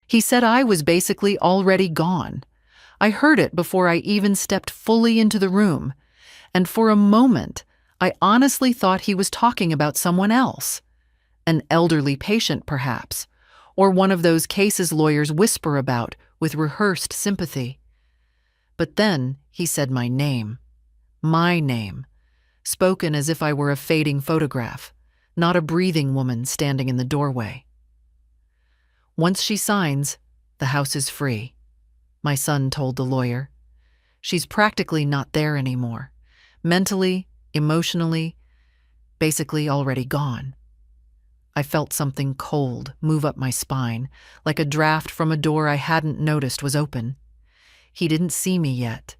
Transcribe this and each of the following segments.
He said I was basically already gone. I heard it before I even stepped fully into the room, and for a moment, I honestly thought he was talking about someone else. An elderly patient, perhaps, or one of those cases lawyers whisper about with rehearsed sympathy. But then he said my name, spoken as if I were a fading photograph, not a breathing woman standing in the doorway. Once she signs, the house is free, my son told the lawyer. She's practically not there anymore, mentally, emotionally, basically already gone. I felt something cold move up my spine, like a draft from a door I hadn't noticed was open. He didn't see me yet.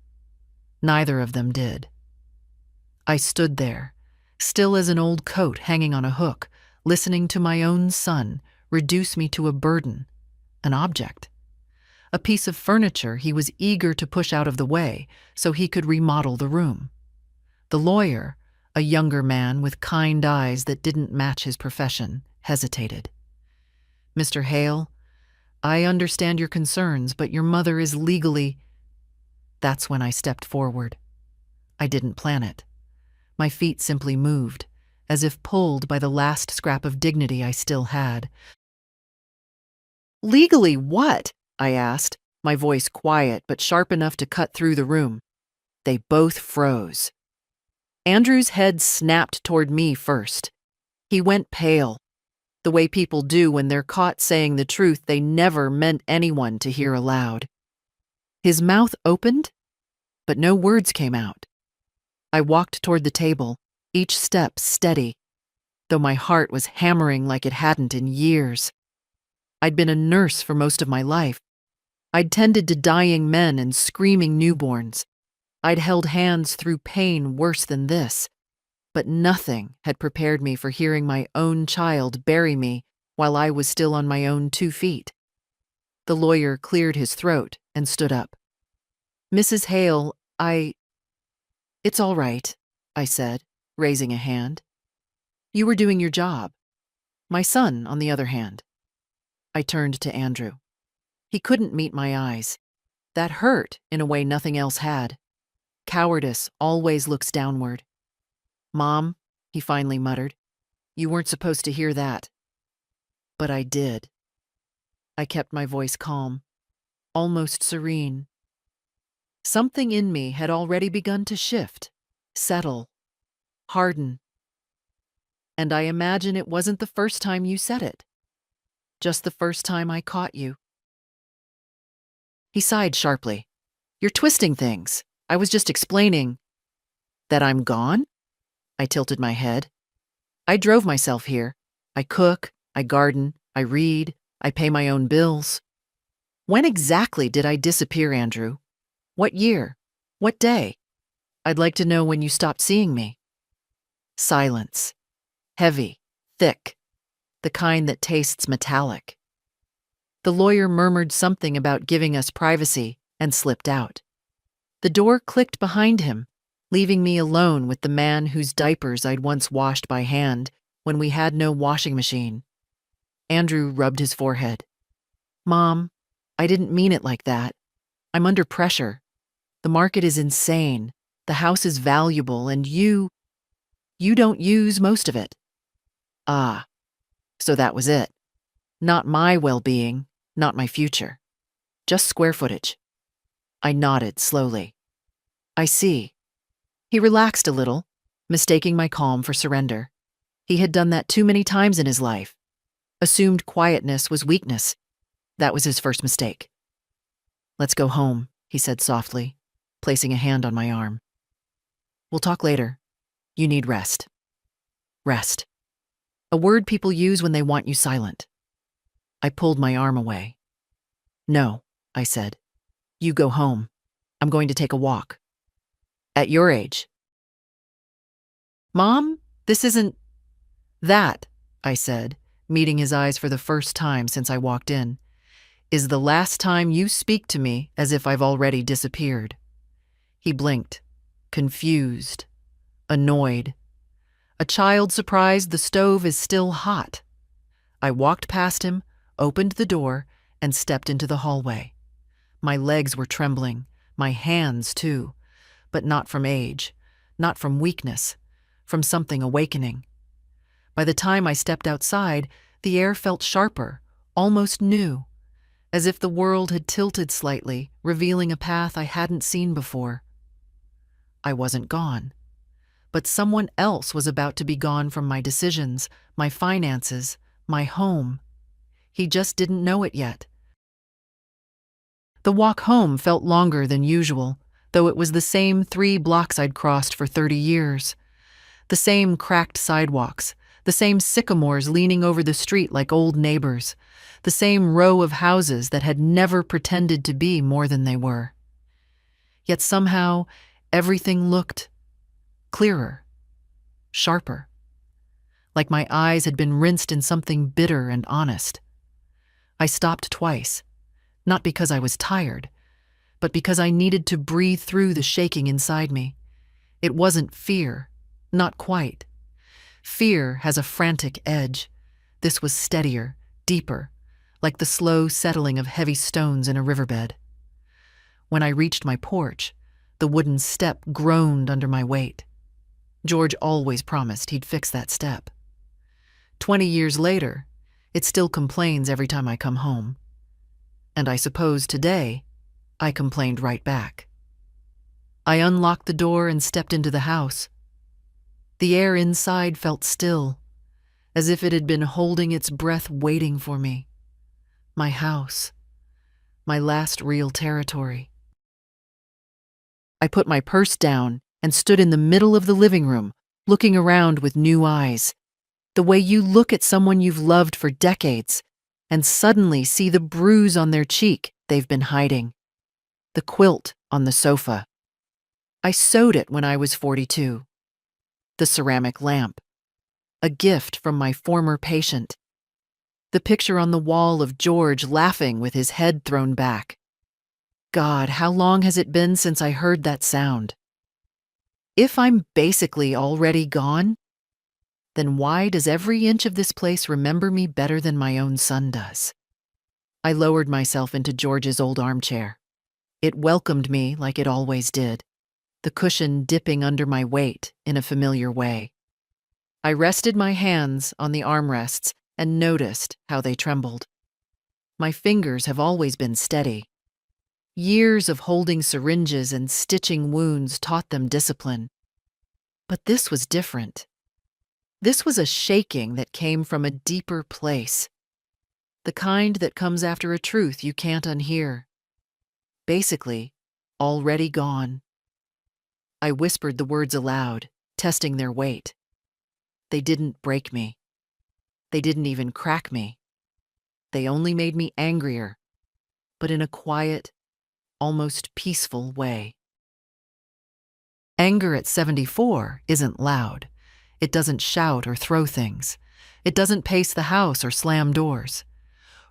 Neither of them did. I stood there, still as an old coat hanging on a hook, listening to my own son reduce me to a burden, an object. A piece of furniture he was eager to push out of the way so he could remodel the room. The lawyer, a younger man with kind eyes that didn't match his profession, hesitated. "Mr. Hale, I understand your concerns, but your mother is legally—" That's when I stepped forward. I didn't plan it. My feet simply moved, as if pulled by the last scrap of dignity I still had. "Legally what?" I asked, my voice quiet but sharp enough to cut through the room. They both froze. Andrew's head snapped toward me first. He went pale, the way people do when they're caught saying the truth they never meant anyone to hear aloud. His mouth opened, but no words came out. I walked toward the table, each step steady, though my heart was hammering like it hadn't in years. I'd been a nurse for most of my life. I'd tended to dying men and screaming newborns. I'd held hands through pain worse than this, but nothing had prepared me for hearing my own child bury me while I was still on my own 2 feet. The lawyer cleared his throat and stood up. "Mrs. Hale, It's all right," I said, raising a hand. "You were doing your job. My son, on the other hand." I turned to Andrew. He couldn't meet my eyes. That hurt in a way nothing else had. Cowardice always looks downward. "Mom," he finally muttered, "you weren't supposed to hear that." But I did. I kept my voice calm, almost serene. Something in me had already begun to shift, settle, harden. And I imagine it wasn't the first time you said it. Just the first time I caught you. He sighed sharply. "You're twisting things. I was just explaining." "That I'm gone?" I tilted my head. "I drove myself here. I cook, I garden, I read, I pay my own bills." "When exactly did I disappear, Andrew? What year? What day? I'd like to know when you stopped seeing me." Silence. Heavy, thick, the kind that tastes metallic. The lawyer murmured something about giving us privacy and slipped out. The door clicked behind him, leaving me alone with the man whose diapers I'd once washed by hand when we had no washing machine. Andrew rubbed his forehead. "Mom, I didn't mean it like that. I'm under pressure. The market is insane. The house is valuable, and you don't use most of it." Ah, so that was it. Not my well-being, not my future. Just square footage. I nodded slowly. "I see." He relaxed a little, mistaking my calm for surrender. He had done that too many times in his life. Assumed quietness was weakness. That was his first mistake. "Let's go home," he said softly, placing a hand on my arm. "We'll talk later. You need rest." Rest. A word people use when they want you silent. I pulled my arm away. "No," I said. "You go home. I'm going to take a walk." "At your age." "Mom, this isn't—" "That," I said, meeting his eyes for the first time since I walked in, "is the last time you speak to me as if I've already disappeared." He blinked, confused, annoyed. A child surprised the stove is still hot. I walked past him, opened the door, and stepped into the hallway. My legs were trembling, my hands too, but not from age, not from weakness, from something awakening. By the time I stepped outside, the air felt sharper, almost new, as if the world had tilted slightly, revealing a path I hadn't seen before. I wasn't gone, but someone else was about to be gone from my decisions, my finances, my home. He just didn't know it yet. The walk home felt longer than usual, though it was the same 3 blocks I'd crossed for 30 years. The same cracked sidewalks, the same sycamores leaning over the street like old neighbors, the same row of houses that had never pretended to be more than they were. Yet somehow, everything looked clearer, sharper, like my eyes had been rinsed in something bitter and honest. I stopped twice, not because I was tired, but because I needed to breathe through the shaking inside me. It wasn't fear, not quite. Fear has a frantic edge. This was steadier, deeper, like the slow settling of heavy stones in a riverbed. When I reached my porch, the wooden step groaned under my weight. George always promised he'd fix that step. 20 years later, it still complains every time I come home. And I suppose today, I complained right back. I unlocked the door and stepped into the house. The air inside felt still, as if it had been holding its breath waiting for me. My house, my last real territory. I put my purse down and stood in the middle of the living room, looking around with new eyes. The way you look at someone you've loved for decades and suddenly see the bruise on their cheek they've been hiding. The quilt on the sofa. I sewed it when I was 42. The ceramic lamp. A gift from my former patient. The picture on the wall of George laughing with his head thrown back. God, how long has it been since I heard that sound? If I'm basically already gone, then why does every inch of this place remember me better than my own son does? I lowered myself into George's old armchair. It welcomed me like it always did, the cushion dipping under my weight in a familiar way. I rested my hands on the armrests and noticed how they trembled. My fingers have always been steady. Years of holding syringes and stitching wounds taught them discipline. But this was different. This was a shaking that came from a deeper place. The kind that comes after a truth you can't unhear. Basically, already gone. I whispered the words aloud, testing their weight. They didn't break me. They didn't even crack me. They only made me angrier, but in a quiet, almost peaceful way. Anger at 74 isn't loud. It doesn't shout or throw things. It doesn't pace the house or slam doors.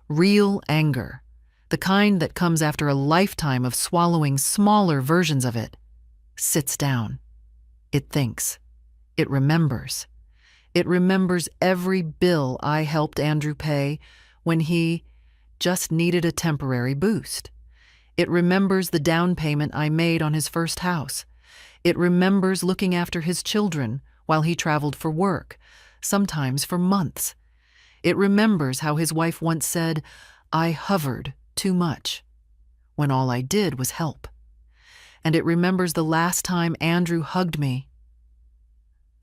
Real anger, the kind that comes after a lifetime of swallowing smaller versions of it, sits down. It thinks. It remembers. It remembers every bill I helped Andrew pay when he just needed a temporary boost. It remembers the down payment I made on his first house. It remembers looking after his children while he traveled for work, sometimes for months. It remembers how his wife once said, "I hovered too much," when all I did was help. And it remembers the last time Andrew hugged me.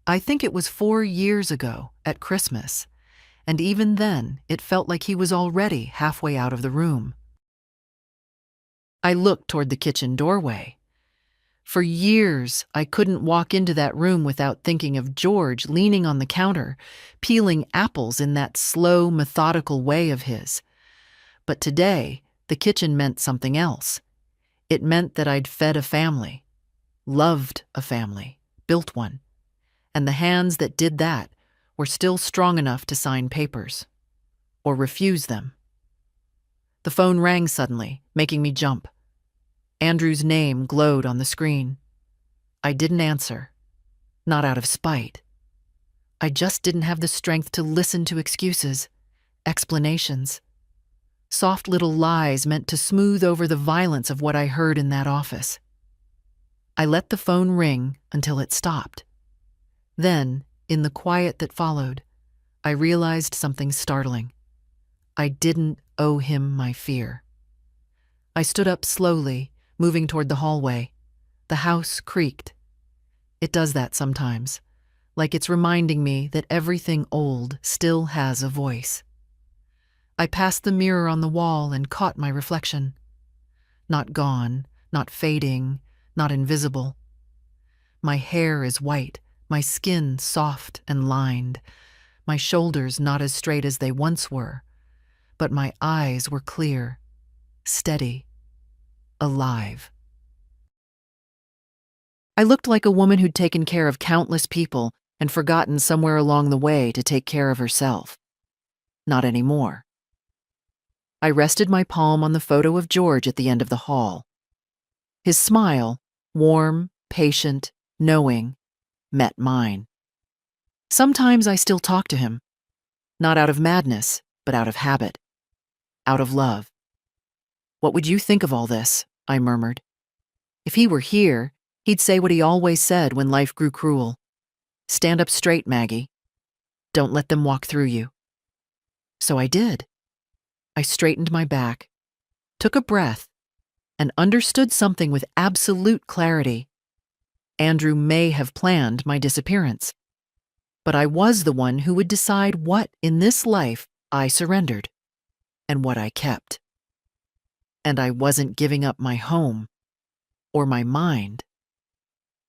I think it was 4 years ago at Christmas, and even then it felt like he was already halfway out of the room. I looked toward the kitchen doorway. For years, I couldn't walk into that room without thinking of George leaning on the counter, peeling apples in that slow, methodical way of his. But today, the kitchen meant something else. It meant that I'd fed a family, loved a family, built one. And the hands that did that were still strong enough to sign papers. Or refuse them. The phone rang suddenly, making me jump. Andrew's name glowed on the screen. I didn't answer. Not out of spite. I just didn't have the strength to listen to excuses, explanations. Soft little lies meant to smooth over the violence of what I heard in that office. I let the phone ring until it stopped. Then, in the quiet that followed, I realized something startling. I didn't owe him my fear. I stood up slowly, moving toward the hallway. The house creaked. It does that sometimes, like it's reminding me that everything old still has a voice. I passed the mirror on the wall and caught my reflection. Not gone, not fading, not invisible. My hair is white, my skin soft and lined, my shoulders not as straight as they once were, but my eyes were clear, steady, alive. I looked like a woman who'd taken care of countless people and forgotten somewhere along the way to take care of herself. Not anymore. I rested my palm on the photo of George at the end of the hall. His smile, warm, patient, knowing, met mine. Sometimes I still talk to him, not out of madness, but out of habit, out of love. "What would you think of all this?" I murmured. "If he were here, he'd say what he always said when life grew cruel. Stand up straight, Maggie. Don't let them walk through you." So I did. I straightened my back, took a breath, and understood something with absolute clarity. Andrew may have planned my disappearance, but I was the one who would decide what in this life I surrendered and what I kept. And I wasn't giving up my home, or my mind,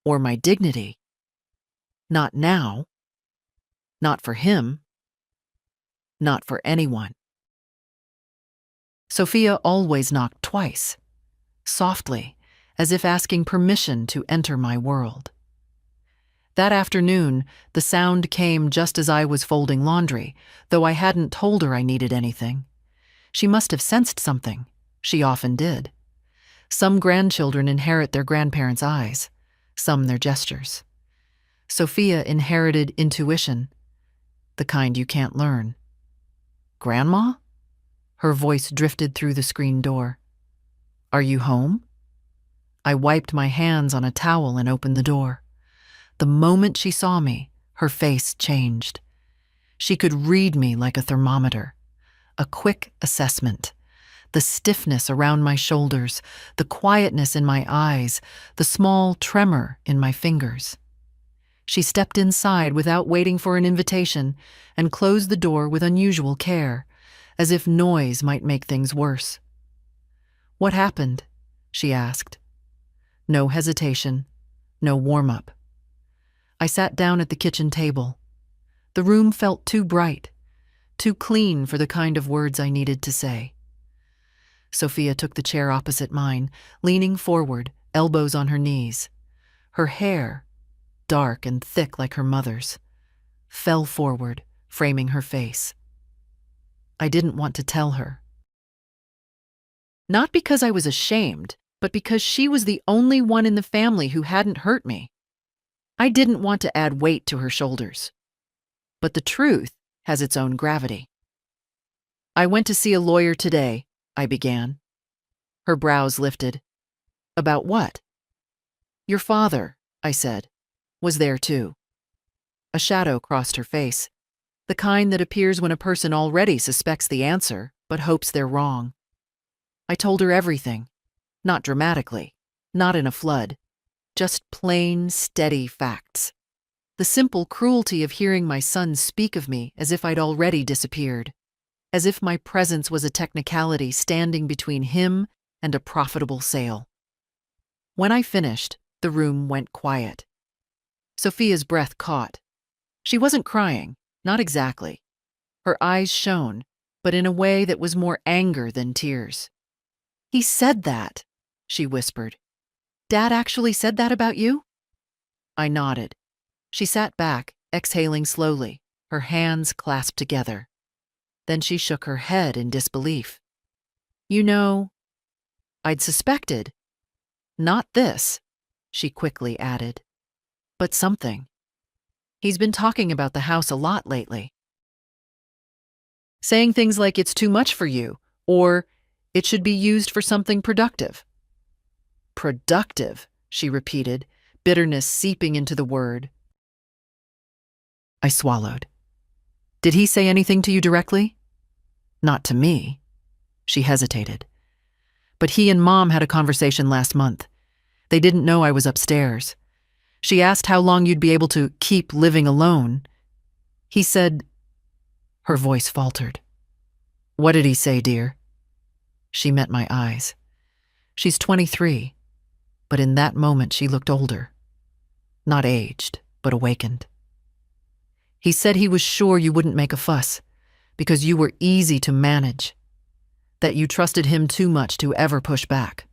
or my dignity. Not now. Not for him. Not for anyone. Sophia always knocked twice, softly, as if asking permission to enter my world. That afternoon, the sound came just as I was folding laundry, though I hadn't told her I needed anything. She must have sensed something. She often did. Some grandchildren inherit their grandparents' eyes, some their gestures. Sophia inherited intuition, the kind you can't learn. "Grandma?" Her voice drifted through the screen door. "Are you home?" I wiped my hands on a towel and opened the door. The moment she saw me, her face changed. She could read me like a thermometer. A quick assessment. The stiffness around my shoulders, the quietness in my eyes, the small tremor in my fingers. She stepped inside without waiting for an invitation and closed the door with unusual care, as if noise might make things worse. "What happened?" she asked. No hesitation, no warm-up. I sat down at the kitchen table. The room felt too bright, too clean for the kind of words I needed to say. Sophia took the chair opposite mine, leaning forward, elbows on her knees. Her hair, dark and thick like her mother's, fell forward, framing her face. I didn't want to tell her. Not because I was ashamed, but because she was the only one in the family who hadn't hurt me. I didn't want to add weight to her shoulders. But the truth has its own gravity. "I went to see a lawyer today," I began. Her brows lifted. "About what?" "Your father," I said, "was there too." A shadow crossed her face, the kind that appears when a person already suspects the answer, but hopes they're wrong. I told her everything, not dramatically, not in a flood, just plain, steady facts. The simple cruelty of hearing my son speak of me as if I'd already disappeared, as if my presence was a technicality standing between him and a profitable sale. When I finished, the room went quiet. Sophia's breath caught. She wasn't crying, not exactly. Her eyes shone, but in a way that was more anger than tears. "He said that," she whispered. "Dad actually said that about you?" I nodded. She sat back, exhaling slowly, her hands clasped together. Then she shook her head in disbelief. "You know, I'd suspected. Not this," she quickly added, "but something. He's been talking about the house a lot lately. Saying things like it's too much for you, Or it should be used for something productive. Productive, she repeated, bitterness seeping into the word. I swallowed. Did he say anything to you directly? Not to me. She hesitated. But he and Mom had a conversation last month. They didn't know I was upstairs. She asked how long you'd be able to keep living alone. He said... Her voice faltered. What did he say, dear? She met my eyes. She's 23, but in that moment she looked older. Not aged, but awakened. He said he was sure you wouldn't make a fuss, because you were easy to manage, that you trusted him too much to ever push back.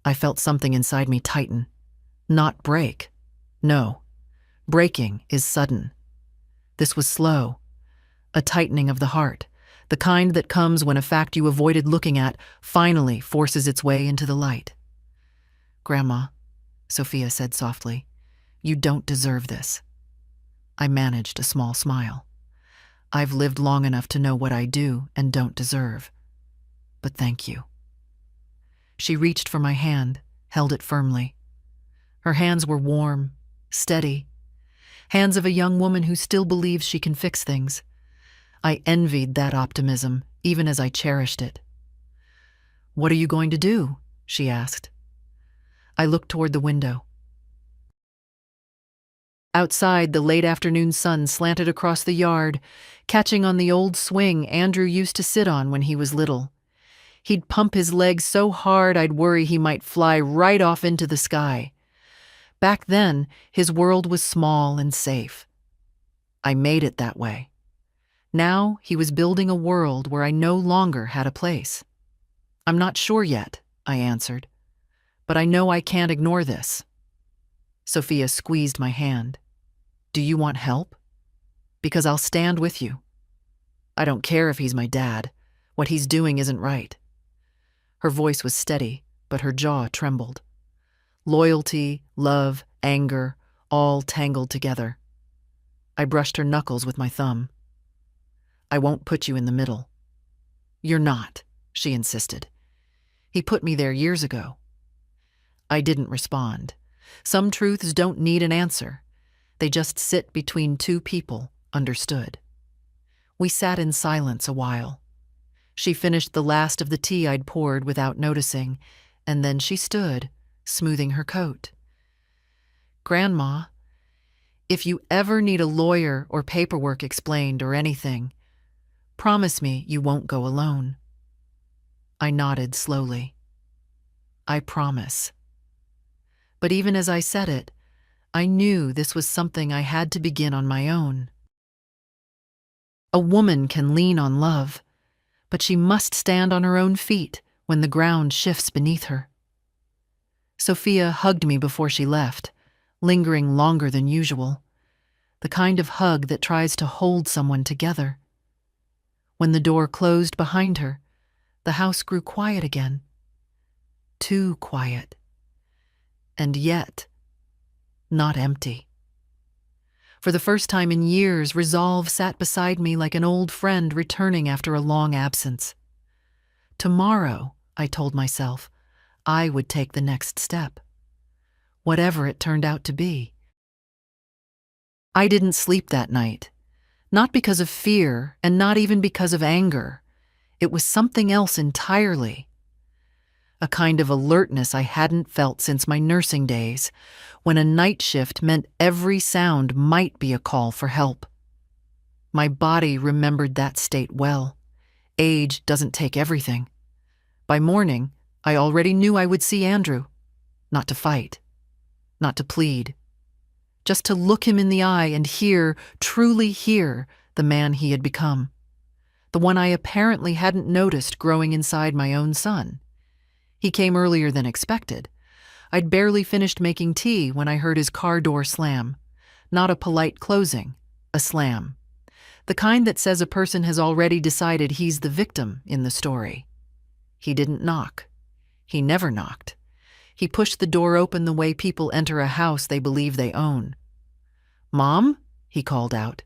I felt something inside me tighten, not break. No, breaking is sudden. This was slow, a tightening of the heart, the kind that comes when a fact you avoided looking at finally forces its way into the light. Grandma, Sophia said softly, you don't deserve this. I managed a small smile. I've lived long enough to know what I do and don't deserve. But thank you. She reached for my hand, held it firmly. Her hands were warm, steady, hands of a young woman who still believes she can fix things. I envied that optimism, even as I cherished it. What are you going to do? She asked. I looked toward the window. Outside, the late afternoon sun slanted across the yard, catching on the old swing Andrew used to sit on when he was little. He'd pump his legs so hard I'd worry he might fly right off into the sky. Back then, his world was small and safe. I made it that way. Now he was building a world where I no longer had a place. I'm not sure yet, I answered, but I know I can't ignore this. Sophia squeezed my hand. Do you want help? Because I'll stand with you. I don't care if he's my dad. What he's doing isn't right. Her voice was steady, but her jaw trembled. Loyalty, love, anger, all tangled together. I brushed her knuckles with my thumb. I won't put you in the middle. You're not, she insisted. He put me there years ago. I didn't respond. Some truths don't need an answer. They just sit between two people, understood. We sat in silence a while. She finished the last of the tea I'd poured without noticing, and then she stood, smoothing her coat. Grandma, if you ever need a lawyer or paperwork explained or anything, promise me you won't go alone. I nodded slowly. I promise. But even as I said it, I knew this was something I had to begin on my own. A woman can lean on love, but she must stand on her own feet when the ground shifts beneath her. Sophia hugged me before she left, lingering longer than usual, the kind of hug that tries to hold someone together. When the door closed behind her, the house grew quiet again. Too quiet. And yet, not empty. For the first time in years, resolve sat beside me like an old friend returning after a long absence. Tomorrow, I told myself, I would take the next step, whatever it turned out to be. I didn't sleep that night, not because of fear and not even because of anger. It was something else entirely. A kind of alertness I hadn't felt since my nursing days, when a night shift meant every sound might be a call for help. My body remembered that state well. Age doesn't take everything. By morning, I already knew I would see Andrew. Not to fight. Not to plead. Just to look him in the eye and hear, truly hear, the man he had become. The one I apparently hadn't noticed growing inside my own son. He came earlier than expected. I'd barely finished making tea when I heard his car door slam. Not a polite closing, a slam. The kind that says a person has already decided he's the victim in the story. He didn't knock. He never knocked. He pushed the door open the way people enter a house they believe they own. "Mom?" he called out.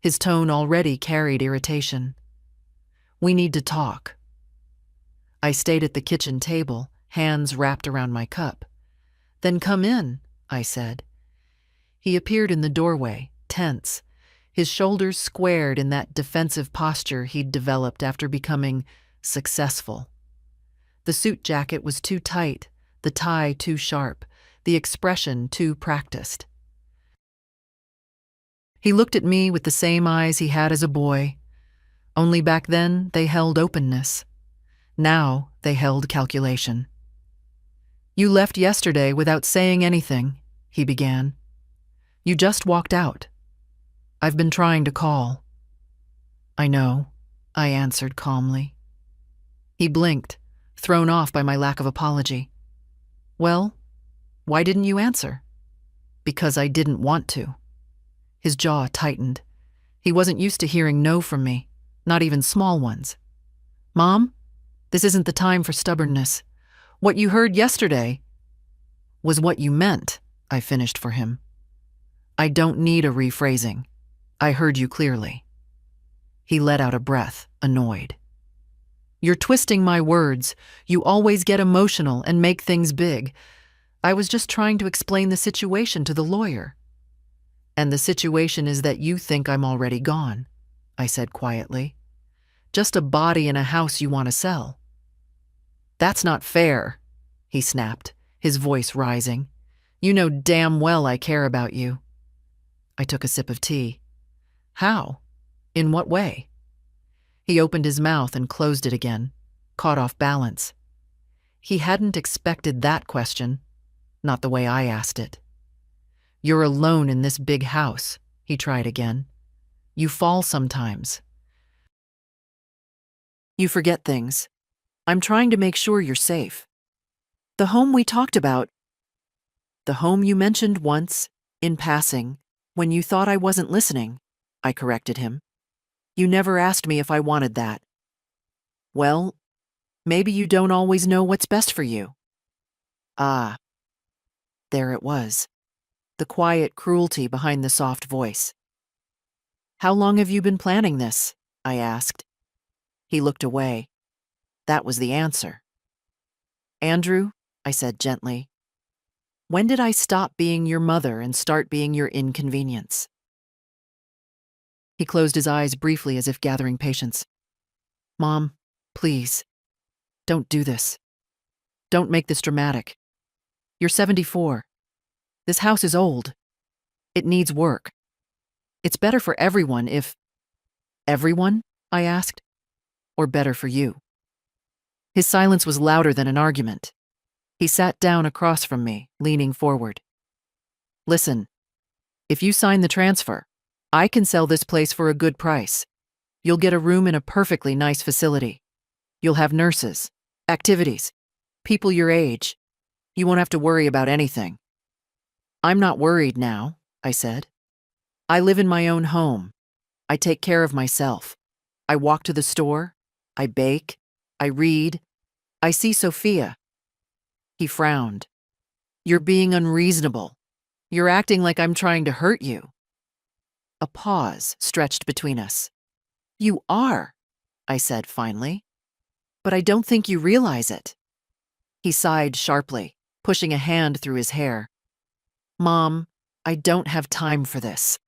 His tone already carried irritation. "We need to talk." I stayed at the kitchen table, hands wrapped around my cup. Then come in, I said. He appeared in the doorway, tense, his shoulders squared in that defensive posture he'd developed after becoming successful. The suit jacket was too tight, the tie too sharp, the expression too practiced. He looked at me with the same eyes he had as a boy, only back then they held openness. Now they held calculation. "You left yesterday without saying anything," he began. "You just walked out. I've been trying to call." "I know," I answered calmly. He blinked, thrown off by my lack of apology. "Well, why didn't you answer?" "Because I didn't want to." His jaw tightened. He wasn't used to hearing no from me, not even small ones. "Mom, this isn't the time for stubbornness. What you heard yesterday was what you meant," I finished for him. "I don't need a rephrasing. I heard you clearly." He let out a breath, annoyed. "You're twisting my words. You always get emotional and make things big. I was just trying to explain the situation to the lawyer." "And the situation is that you think I'm already gone," I said quietly. "Just a body in a house you want to sell." "That's not fair," he snapped, his voice rising. "You know damn well I care about you." I took a sip of tea. "How? In what way?" He opened his mouth and closed it again, caught off balance. He hadn't expected that question, not the way I asked it. "You're alone in this big house," he tried again. "You fall sometimes. You forget things. I'm trying to make sure you're safe. The home we talked about, the home you mentioned once, in passing, when you thought I wasn't listening," I corrected him. "You never asked me if I wanted that." "Well, maybe you don't always know what's best for you." Ah, there it was, the quiet cruelty behind the soft voice. "How long have you been planning this?" I asked. He looked away. That was the answer. "Andrew," I said gently, "when did I stop being your mother and start being your inconvenience?" He closed his eyes briefly as if gathering patience. "Mom, please, don't do this. Don't make this dramatic. You're 74. This house is old. It needs work. It's better for everyone if—" "Everyone?" I asked. "Or better for you?" His silence was louder than an argument. He sat down across from me, leaning forward. "Listen, if you sign the transfer, I can sell this place for a good price. You'll get a room in a perfectly nice facility. You'll have nurses, activities, people your age. You won't have to worry about anything." "I'm not worried now," I said. "I live in my own home. I take care of myself. I walk to the store. I bake. I read. I see Sophia." He frowned. "You're being unreasonable. You're acting like I'm trying to hurt you." A pause stretched between us. "You are," I said finally. "But I don't think you realize it." He sighed sharply, pushing a hand through his hair. "Mom, I don't have time for this.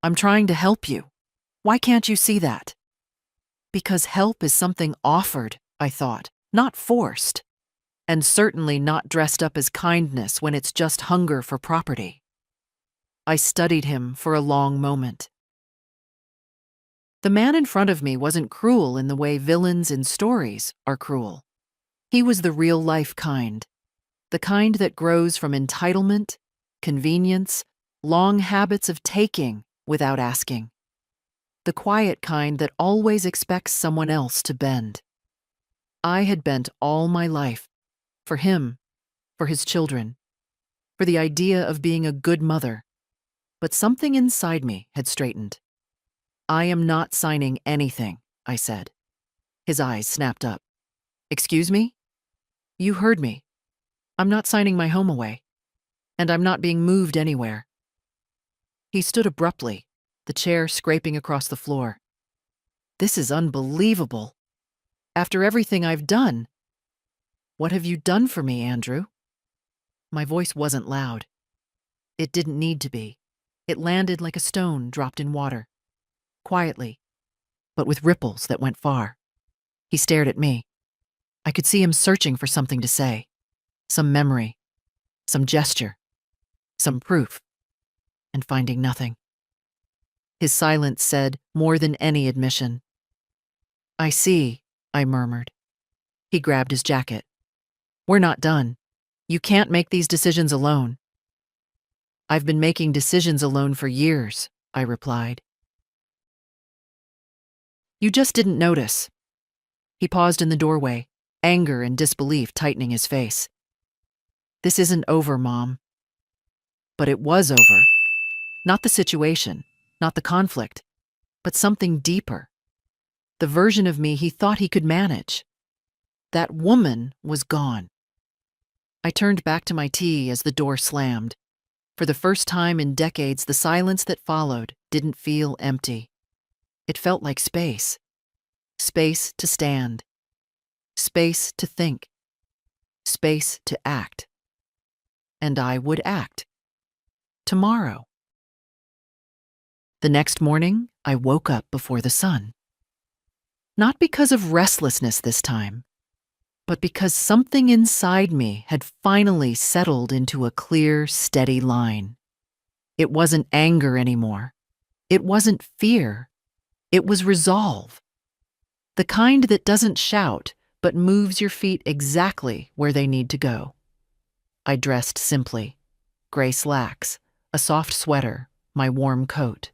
I'm trying to help you. Why can't you see that?" "Because help is something offered," I thought, "not forced. And certainly not dressed up as kindness when it's just hunger for property." I studied him for a long moment. The man in front of me wasn't cruel in the way villains in stories are cruel. He was the real-life kind, the kind that grows from entitlement, convenience, long habits of taking without asking. The quiet kind that always expects someone else to bend. I had bent all my life, for him, for his children, for the idea of being a good mother, but something inside me had straightened. "I am not signing anything," I said. His eyes snapped up. "Excuse me? You heard me. I'm not signing my home away, and I'm not being moved anywhere." He stood abruptly, the chair scraping across the floor. "This is unbelievable. After everything I've done, What have you done for me, Andrew? My voice wasn't loud. It didn't need to be. It landed like a stone dropped in water, quietly, but with ripples that went far. He stared at me. I could see him searching for something to say, some memory, some gesture, some proof, and finding nothing. His silence said more than any admission. I see, I murmured. He grabbed his jacket. We're not done. You can't make these decisions alone. I've been making decisions alone for years, I replied. You just didn't notice. He paused in the doorway, anger and disbelief tightening his face. This isn't over, Mom. But it was over. Not the situation, not the conflict, but something deeper. The version of me he thought he could manage. That woman was gone. I turned back to my tea as the door slammed. For the first time in decades, the silence that followed didn't feel empty. It felt like space. Space to stand. Space to think. Space to act. And I would act. Tomorrow. The next morning, I woke up before the sun. Not because of restlessness this time, but because something inside me had finally settled into a clear, steady line. It wasn't anger anymore. It wasn't fear. It was resolve. The kind that doesn't shout, but moves your feet exactly where they need to go. I dressed simply. Gray slacks, a soft sweater, my warm coat.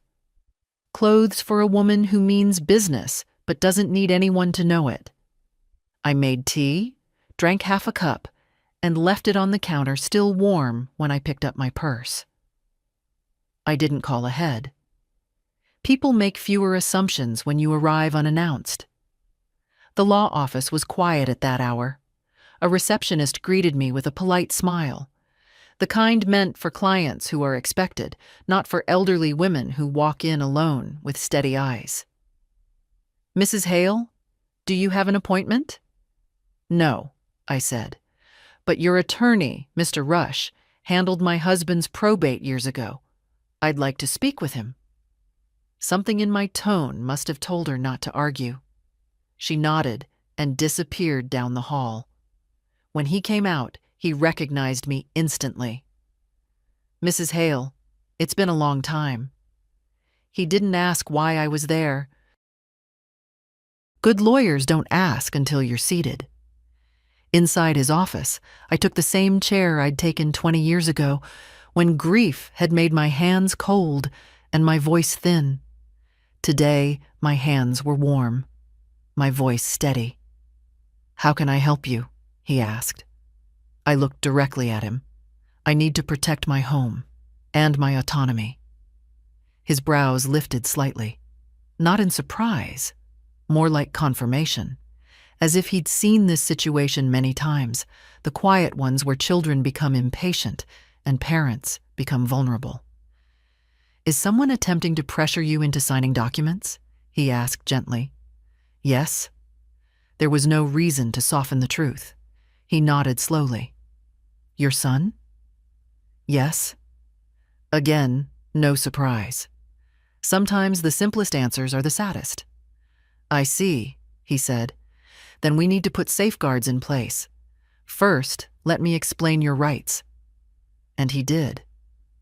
Clothes for a woman who means business, but doesn't need anyone to know it. I made tea, drank half a cup, and left it on the counter still warm when I picked up my purse. I didn't call ahead. People make fewer assumptions when you arrive unannounced. The law office was quiet at that hour. A receptionist greeted me with a polite smile, the kind meant for clients who are expected, not for elderly women who walk in alone with steady eyes. Mrs. Hale, do you have an appointment? No, I said, but your attorney, Mr. Rush, handled my husband's probate years ago. I'd like to speak with him. Something in my tone must have told her not to argue. She nodded and disappeared down the hall. When he came out, he recognized me instantly. Mrs. Hale, it's been a long time. He didn't ask why I was there. Good lawyers don't ask until you're seated. Inside his office, I took the same chair I'd taken 20 years ago, when grief had made my hands cold and my voice thin. Today, my hands were warm, my voice steady. How can I help you? He asked. I looked directly at him. I need to protect my home and my autonomy. His brows lifted slightly, not in surprise, more like confirmation, as if he'd seen this situation many times, the quiet ones where children become impatient and parents become vulnerable. Is someone attempting to pressure you into signing documents? He asked gently. Yes. There was no reason to soften the truth. He nodded slowly. Your son? Yes. Again, no surprise. Sometimes the simplest answers are the saddest. I see, he said. Then we need to put safeguards in place. First, let me explain your rights. And he did.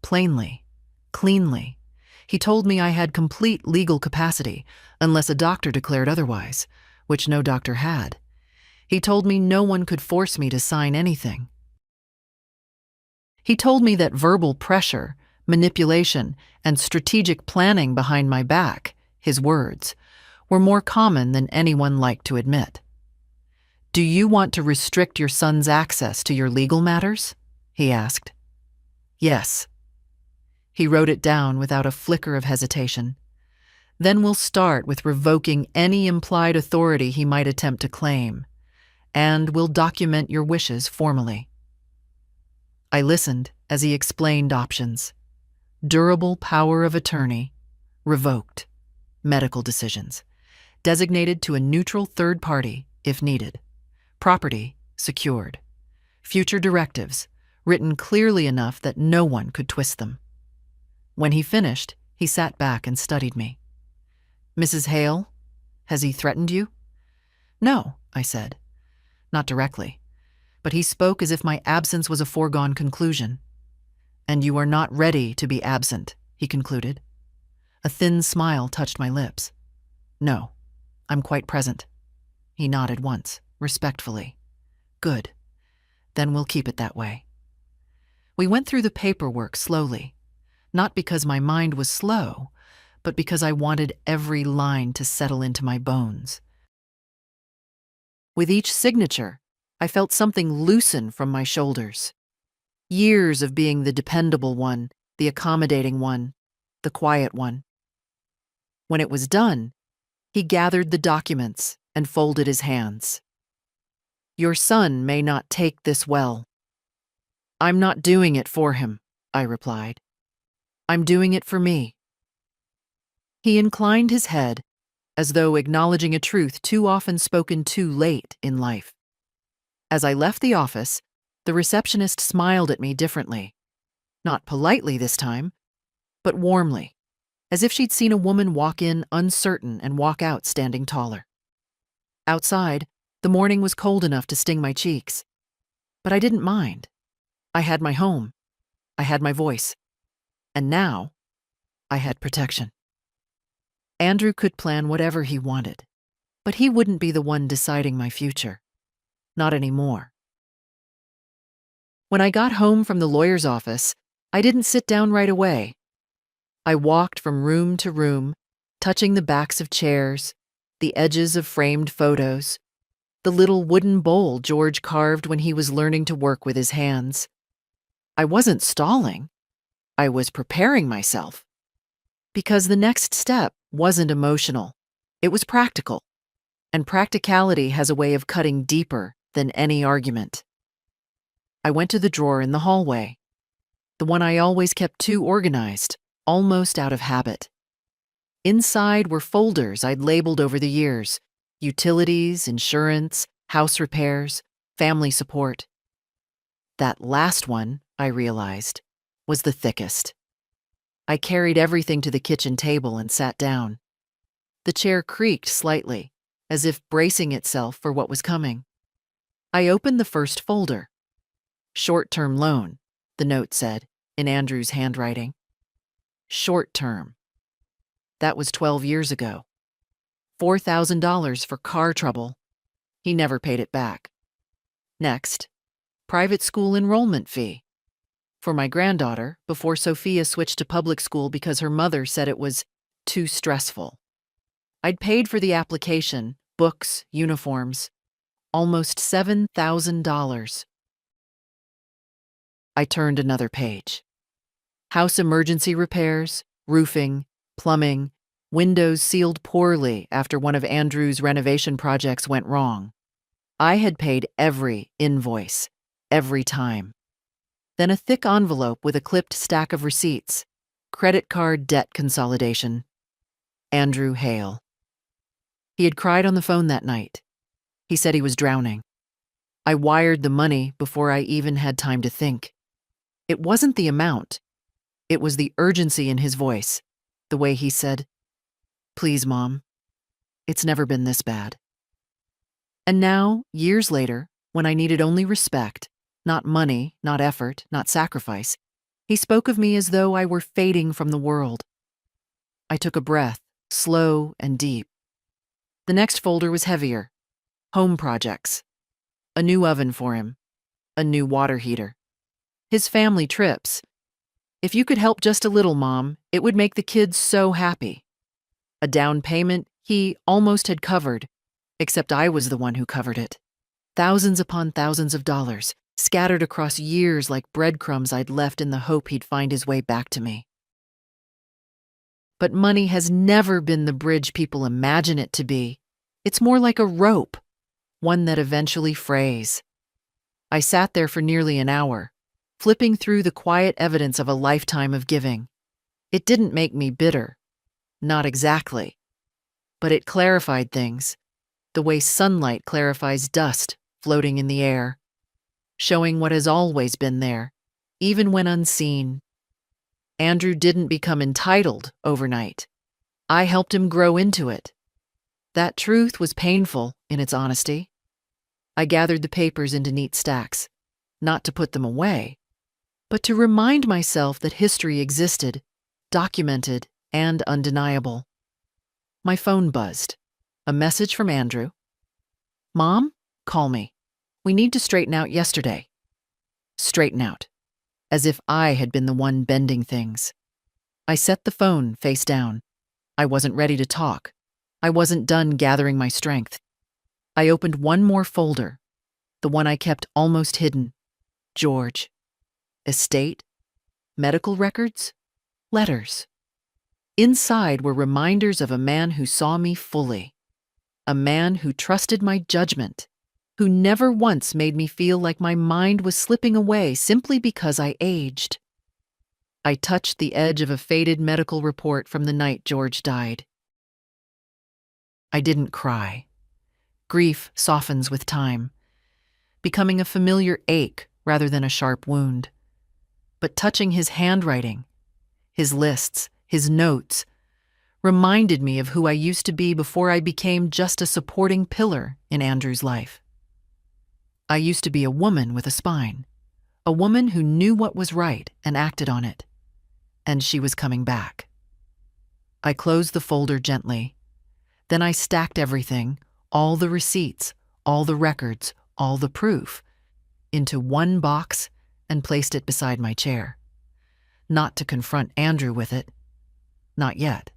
Plainly, cleanly. He told me I had complete legal capacity, unless a doctor declared otherwise, which no doctor had. He told me no one could force me to sign anything. He told me that verbal pressure, manipulation, and strategic planning behind my back, his words, were more common than anyone liked to admit. Do you want to restrict your son's access to your legal matters? He asked. Yes. He wrote it down without a flicker of hesitation. Then we'll start with revoking any implied authority he might attempt to claim, and we'll document your wishes formally. I listened as he explained options. Durable power of attorney, revoked. Medical decisions, designated to a neutral third party if needed. Property, secured. Future directives, written clearly enough that no one could twist them. When he finished, he sat back and studied me. "Mrs. Hale, has he threatened you?" "No," I said. "Not directly. But he spoke as if my absence was a foregone conclusion." "And you are not ready to be absent," he concluded. A thin smile touched my lips. "No, I'm quite present." He nodded once, respectfully. "Good. Then we'll keep it that way." We went through the paperwork slowly, not because my mind was slow, but because I wanted every line to settle into my bones. With each signature, I felt something loosen from my shoulders. Years of being the dependable one, the accommodating one, the quiet one. When it was done, he gathered the documents and folded his hands. "Your son may not take this well." "I'm not doing it for him," I replied. "I'm doing it for me." He inclined his head, as though acknowledging a truth too often spoken too late in life. As I left the office, the receptionist smiled at me differently. Not politely this time, but warmly, as if she'd seen a woman walk in uncertain and walk out standing taller. Outside, the morning was cold enough to sting my cheeks. But I didn't mind. I had my home. I had my voice. And now, I had protection. Andrew could plan whatever he wanted, but he wouldn't be the one deciding my future. Not anymore. When I got home from the lawyer's office, I didn't sit down right away. I walked from room to room, touching the backs of chairs, the edges of framed photos, the little wooden bowl George carved when he was learning to work with his hands. I wasn't stalling. I was preparing myself. Because the next step wasn't emotional. It was practical. And practicality has a way of cutting deeper than any argument. I went to the drawer in the hallway, the one I always kept too organized, almost out of habit. Inside were folders I'd labeled over the years: utilities, insurance, house repairs, family support. That last one, I realized, was the thickest. I carried everything to the kitchen table and sat down. The chair creaked slightly, as if bracing itself for what was coming. I opened the first folder. "Short-term loan," the note said, in Andrew's handwriting. Short-term. That was 12 years ago. $4,000 for car trouble. He never paid it back. Next, private school enrollment fee. For my granddaughter, before Sophia switched to public school because her mother said it was too stressful. I'd paid for the application, books, uniforms. Almost $7,000. I turned another page. House emergency repairs, roofing, plumbing, windows sealed poorly after one of Andrew's renovation projects went wrong. I had paid every invoice, every time. Then a thick envelope with a clipped stack of receipts. Credit card debt consolidation. Andrew Hale. He had cried on the phone that night. He said he was drowning. I wired the money before I even had time to think. It wasn't the amount. It was the urgency in his voice, the way he said, "Please, Mom. It's never been this bad." And now, years later, when I needed only respect, not money, not effort, not sacrifice, he spoke of me as though I were fading from the world. I took a breath, slow and deep. The next folder was heavier. Home projects. A new oven for him. A new water heater. His family trips. "If you could help just a little, Mom, it would make the kids so happy." A down payment he almost had covered, except I was the one who covered it. Thousands upon thousands of dollars, scattered across years like breadcrumbs I'd left in the hope he'd find his way back to me. But money has never been the bridge people imagine it to be. It's more like a rope, one that eventually frays. I sat there for nearly an hour, flipping through the quiet evidence of a lifetime of giving. It didn't make me bitter. Not exactly. But it clarified things, the way sunlight clarifies dust floating in the air, showing what has always been there, even when unseen. Andrew didn't become entitled overnight. I helped him grow into it. That truth was painful in its honesty. I gathered the papers into neat stacks, not to put them away, but to remind myself that history existed, documented and undeniable. My phone buzzed. A message from Andrew. "Mom, call me. We need to straighten out yesterday." Straighten out. As if I had been the one bending things. I set the phone face down. I wasn't ready to talk. I wasn't done gathering my strength. I opened one more folder, the one I kept almost hidden. George. Estate. Medical records. Letters. Inside were reminders of a man who saw me fully. A man who trusted my judgment, who never once made me feel like my mind was slipping away simply because I aged. I touched the edge of a faded medical report from the night George died. I didn't cry. Grief softens with time, becoming a familiar ache rather than a sharp wound. But touching his handwriting, his lists, his notes, reminded me of who I used to be before I became just a supporting pillar in Andrew's life. I used to be a woman with a spine, a woman who knew what was right and acted on it. And she was coming back. I closed the folder gently. Then I stacked everything, all the receipts, all the records, all the proof, into one box and placed it beside my chair. Not to confront Andrew with it. Not yet.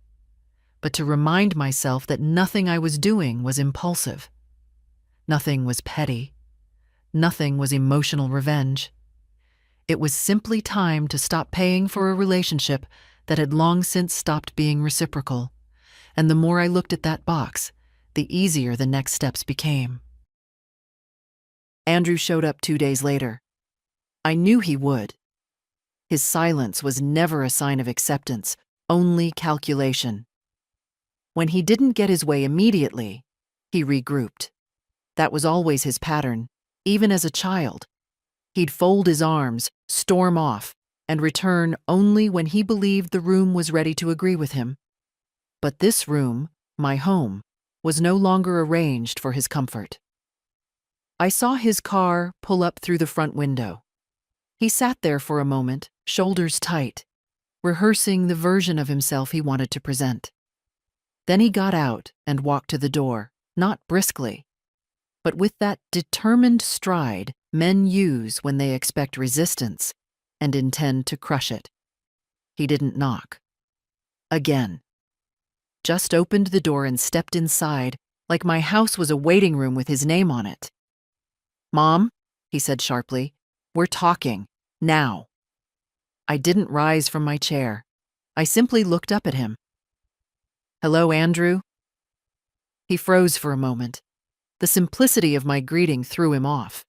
But to remind myself that nothing I was doing was impulsive. Nothing was petty. Nothing was emotional revenge. It was simply time to stop paying for a relationship that had long since stopped being reciprocal. And the more I looked at that box, the easier the next steps became. Andrew showed up 2 days later. I knew he would. His silence was never a sign of acceptance, only calculation. When he didn't get his way immediately, he regrouped. That was always his pattern, even as a child. He'd fold his arms, storm off, and return only when he believed the room was ready to agree with him. But this room, my home, was no longer arranged for his comfort. I saw his car pull up through the front window. He sat there for a moment, shoulders tight, rehearsing the version of himself he wanted to present. Then he got out and walked to the door, not briskly, but with that determined stride men use when they expect resistance and intend to crush it. He didn't knock. Again. Just opened the door and stepped inside like my house was a waiting room with his name on it. "Mom," he said sharply, "we're talking. Now." I didn't rise from my chair. I simply looked up at him. "Hello, Andrew?" He froze for a moment. The simplicity of my greeting threw him off.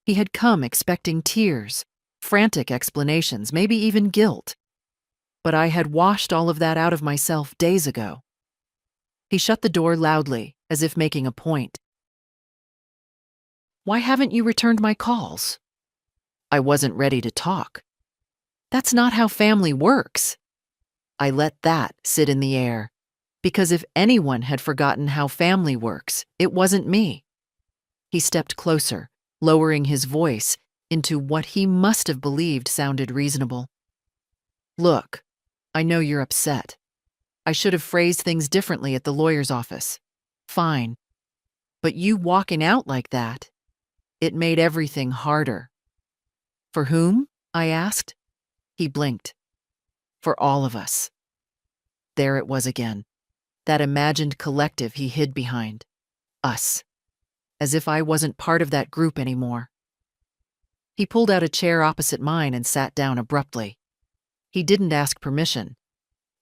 He had come expecting tears, frantic explanations, maybe even guilt. But I had washed all of that out of myself days ago. He shut the door loudly, as if making a point. "Why haven't you returned my calls?" I wasn't ready to talk. That's not how family works. I let that sit in the air, because if anyone had forgotten how family works, it wasn't me. He stepped closer, lowering his voice into what he must have believed sounded reasonable. "Look, I know you're upset. I should have phrased things differently at the lawyer's office. Fine. But you walking out like that, it made everything harder." "For whom?" I asked. He blinked. "For all of us." There it was again, that imagined collective he hid behind. Us. As if I wasn't part of that group anymore. He pulled out a chair opposite mine and sat down abruptly. He didn't ask permission.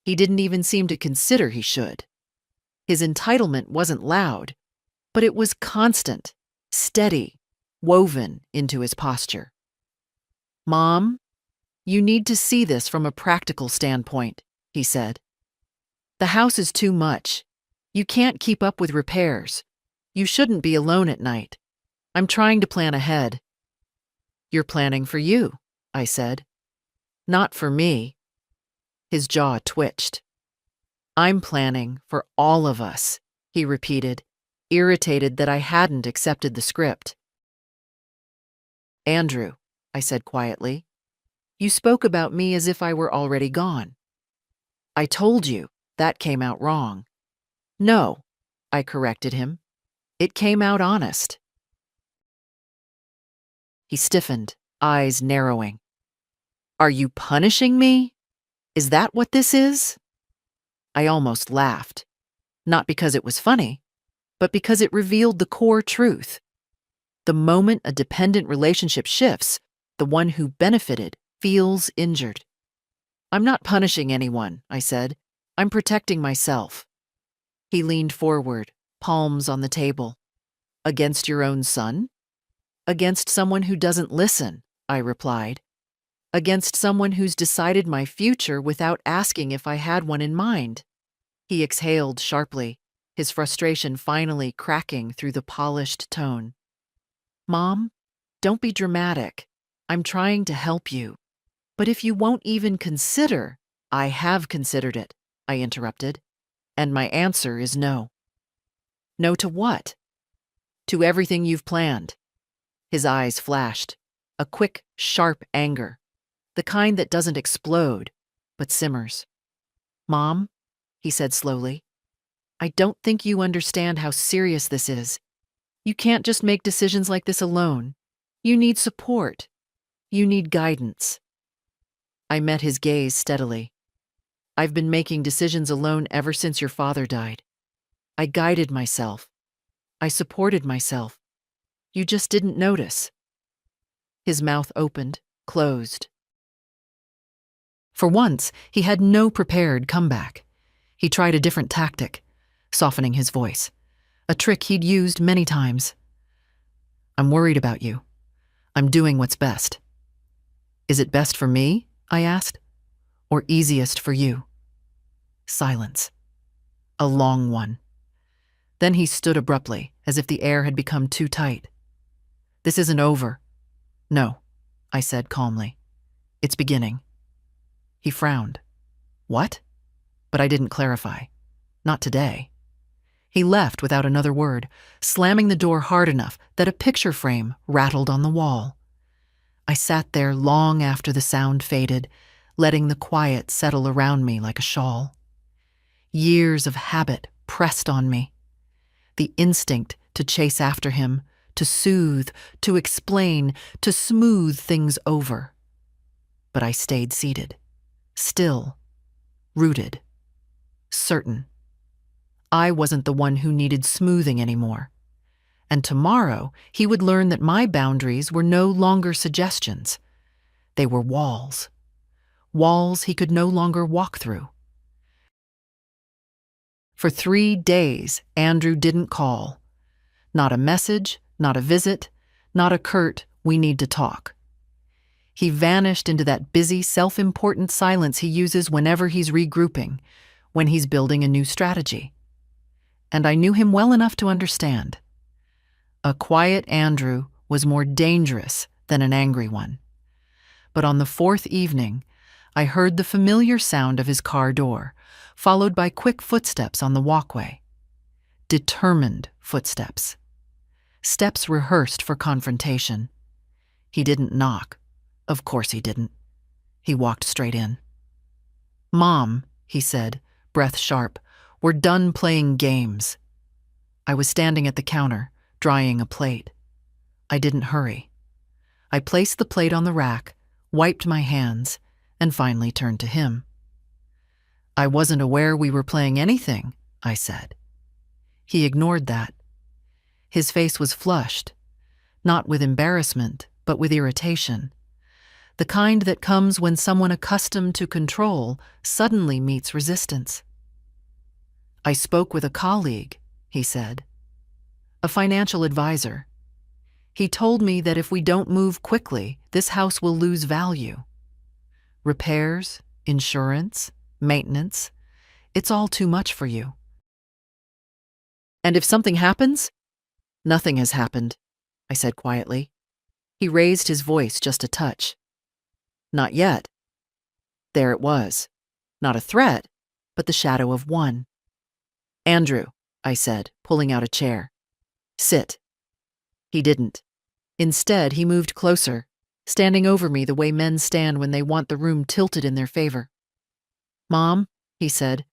He didn't even seem to consider he should. His entitlement wasn't loud, but it was constant, steady, woven into his posture. "Mom, you need to see this from a practical standpoint," he said. "The house is too much. You can't keep up with repairs. You shouldn't be alone at night. I'm trying to plan ahead. You're planning for you, I said. Not for me. His jaw twitched. I'm planning for all of us, he repeated, irritated that I hadn't accepted the script. Andrew, I said quietly, you spoke about me as if I were already gone. I told you that came out wrong. No, I corrected him. It came out honest. He stiffened, eyes narrowing. Are you punishing me? Is that what this is? I almost laughed, not because it was funny, but because it revealed the core truth. The moment a dependent relationship shifts, the one who benefited feels injured. I'm not punishing anyone, I said. I'm protecting myself. He leaned forward, palms on the table. Against your own son? Against someone who doesn't listen, I replied. Against someone who's decided my future without asking if I had one in mind. He exhaled sharply, his frustration finally cracking through the polished tone. Mom, don't be dramatic. I'm trying to help you. But if you won't even consider, I have considered it, I interrupted. And my answer is no. No to what? To everything you've planned. His eyes flashed, a quick, sharp anger, the kind that doesn't explode, but simmers. Mom, he said slowly, I don't think you understand how serious this is. You can't just make decisions like this alone. You need support. You need guidance. I met his gaze steadily. I've been making decisions alone ever since your father died. I guided myself. I supported myself. You just didn't notice. His mouth opened, closed. For once, he had no prepared comeback. He tried a different tactic, softening his voice, a trick he'd used many times. I'm worried about you. I'm doing what's best. Is it best for me? I asked. Or easiest for you? Silence. A long one. Then he stood abruptly, as if the air had become too tight. This isn't over. No, I said calmly. It's beginning. He frowned. What? But I didn't clarify. Not today. He left without another word, slamming the door hard enough that a picture frame rattled on the wall. I sat there long after the sound faded, letting the quiet settle around me like a shawl. Years of habit pressed on me. The instinct to chase after him, to soothe, to explain, to smooth things over. But I stayed seated, still, rooted, certain. I wasn't the one who needed smoothing anymore. And tomorrow, he would learn that my boundaries were no longer suggestions. They were walls. Walls he could no longer walk through. For 3 days, Andrew didn't call. Not a message, not a visit, not a curt, we need to talk. He vanished into that busy, self-important silence he uses whenever he's regrouping, when he's building a new strategy. And I knew him well enough to understand. A quiet Andrew was more dangerous than an angry one. But on the 4th evening, I heard the familiar sound of his car door, followed by quick footsteps on the walkway. Determined footsteps. Steps rehearsed for confrontation. He didn't knock. Of course he didn't. He walked straight in. Mom, he said, breath sharp, we're done playing games. I was standing at the counter, drying a plate. I didn't hurry. I placed the plate on the rack, wiped my hands, and finally turned to him. I wasn't aware we were playing anything, I said. He ignored that. His face was flushed, not with embarrassment, but with irritation. The kind that comes when someone accustomed to control suddenly meets resistance. I spoke with a colleague, he said. A financial advisor. He told me that if we don't move quickly, this house will lose value. Repairs, insurance, maintenance, it's all too much for you. And if something happens? Nothing has happened, I I said quietly. He raised his voice just a touch. Not yet. There it was. Not a threat, but the shadow of one. Andrew, I said, pulling out a chair. Sit. He didn't. Instead, he moved closer, standing over me the way men stand when they want the room tilted in their favor. Mom, he said,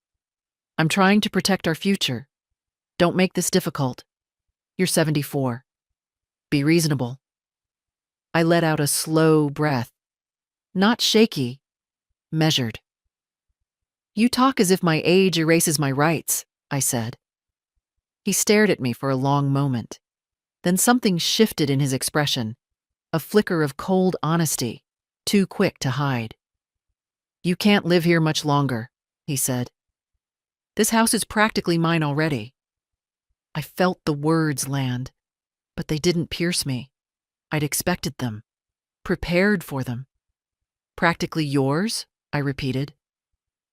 I'm trying to protect our future. Don't make this difficult. You're 74. Be reasonable. I let out a slow breath. Not shaky, measured. You talk as if my age erases my rights, I said. He stared at me for a long moment. Then something shifted in his expression, a flicker of cold honesty, too quick to hide. You can't live here much longer, he said. This house is practically mine already. I felt the words land, but they didn't pierce me. I'd expected them, prepared for them. Practically yours, I repeated.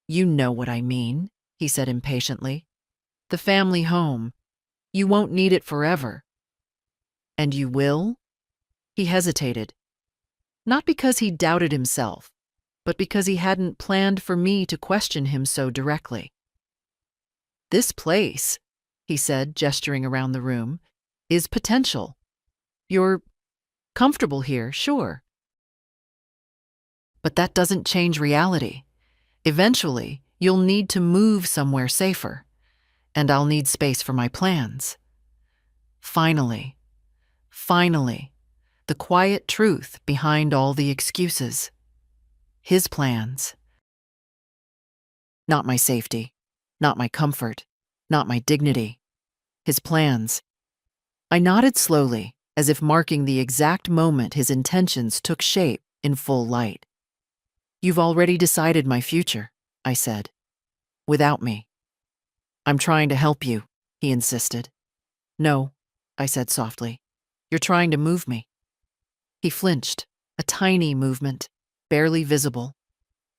You know what I mean, he said impatiently. The family home. You won't need it forever. And you will? He hesitated. Not because he doubted himself, but because he hadn't planned for me to question him so directly. This place, he said, gesturing around the room, is potential. You're comfortable here, sure. But that doesn't change reality. Eventually, you'll need to move somewhere safer, and I'll need space for my plans. Finally, the quiet truth behind all the excuses. His plans. Not my safety, not my comfort, not my dignity. His plans. I nodded slowly, as if marking the exact moment his intentions took shape in full light. You've already decided my future, I said. Without me. I'm trying to help you, he insisted. No, I said softly. You're trying to move me. He flinched, a tiny movement, barely visible,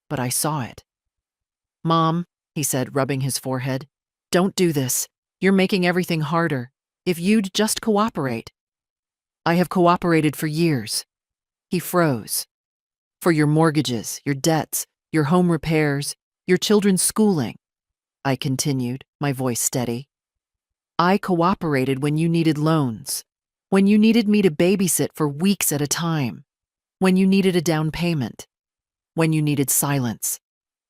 but I saw it. Mom, he said, rubbing his forehead, don't do this. You're making everything harder. If you'd just cooperate. I have cooperated for years. He froze. For your mortgages, your debts, your home repairs, your children's schooling. I continued, my voice steady. I cooperated when you needed loans, when you needed me to babysit for weeks at a time, when you needed a down payment, when you needed silence.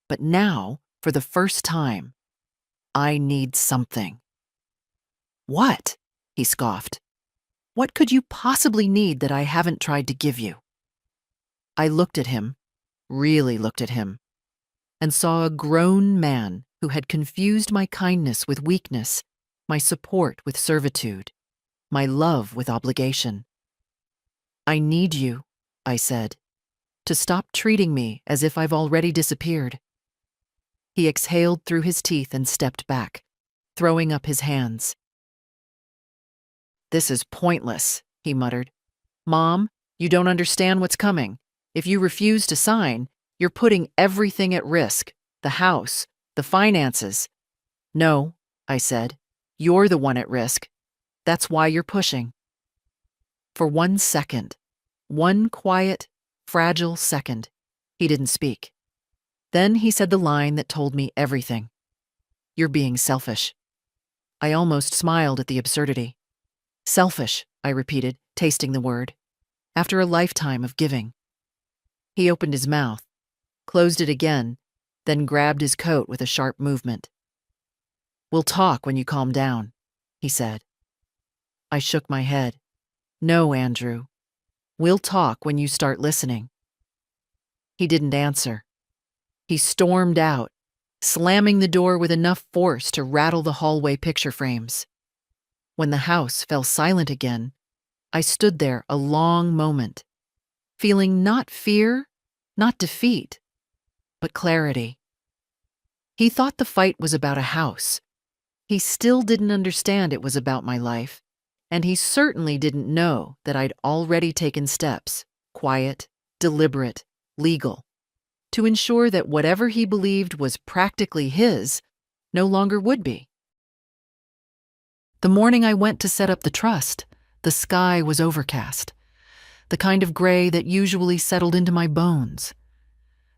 But now, for the first time, I need something. What? He scoffed. What could you possibly need that I haven't tried to give you? I looked at him, really looked at him, and saw a grown man who had confused my kindness with weakness, my support with servitude, my love with obligation. I need you, I said, to stop treating me as if I've already disappeared. He exhaled through his teeth and stepped back, throwing up his hands. This is pointless, he muttered. Mom, you don't understand what's coming. If you refuse to sign, you're putting everything at risk, the house, the finances. No, I said, you're the one at risk. That's why you're pushing. For 1 second, one quiet, fragile second, he didn't speak. Then he said the line that told me everything. You're being selfish. I almost smiled at the absurdity. Selfish, I repeated, tasting the word, after a lifetime of giving. He opened his mouth, closed it again, then grabbed his coat with a sharp movement. We'll talk when you calm down, he said. I shook my head. No, Andrew. We'll talk when you start listening. He didn't answer. He stormed out, slamming the door with enough force to rattle the hallway picture frames. When the house fell silent again, I stood there a long moment, feeling not fear, not defeat, but clarity. He thought the fight was about a house. He still didn't understand it was about my life, and he certainly didn't know that I'd already taken steps, quiet, deliberate, legal, to ensure that whatever he believed was practically his no longer would be. The morning I went to set up the trust, The sky was overcast, the kind of gray that usually settled into my bones.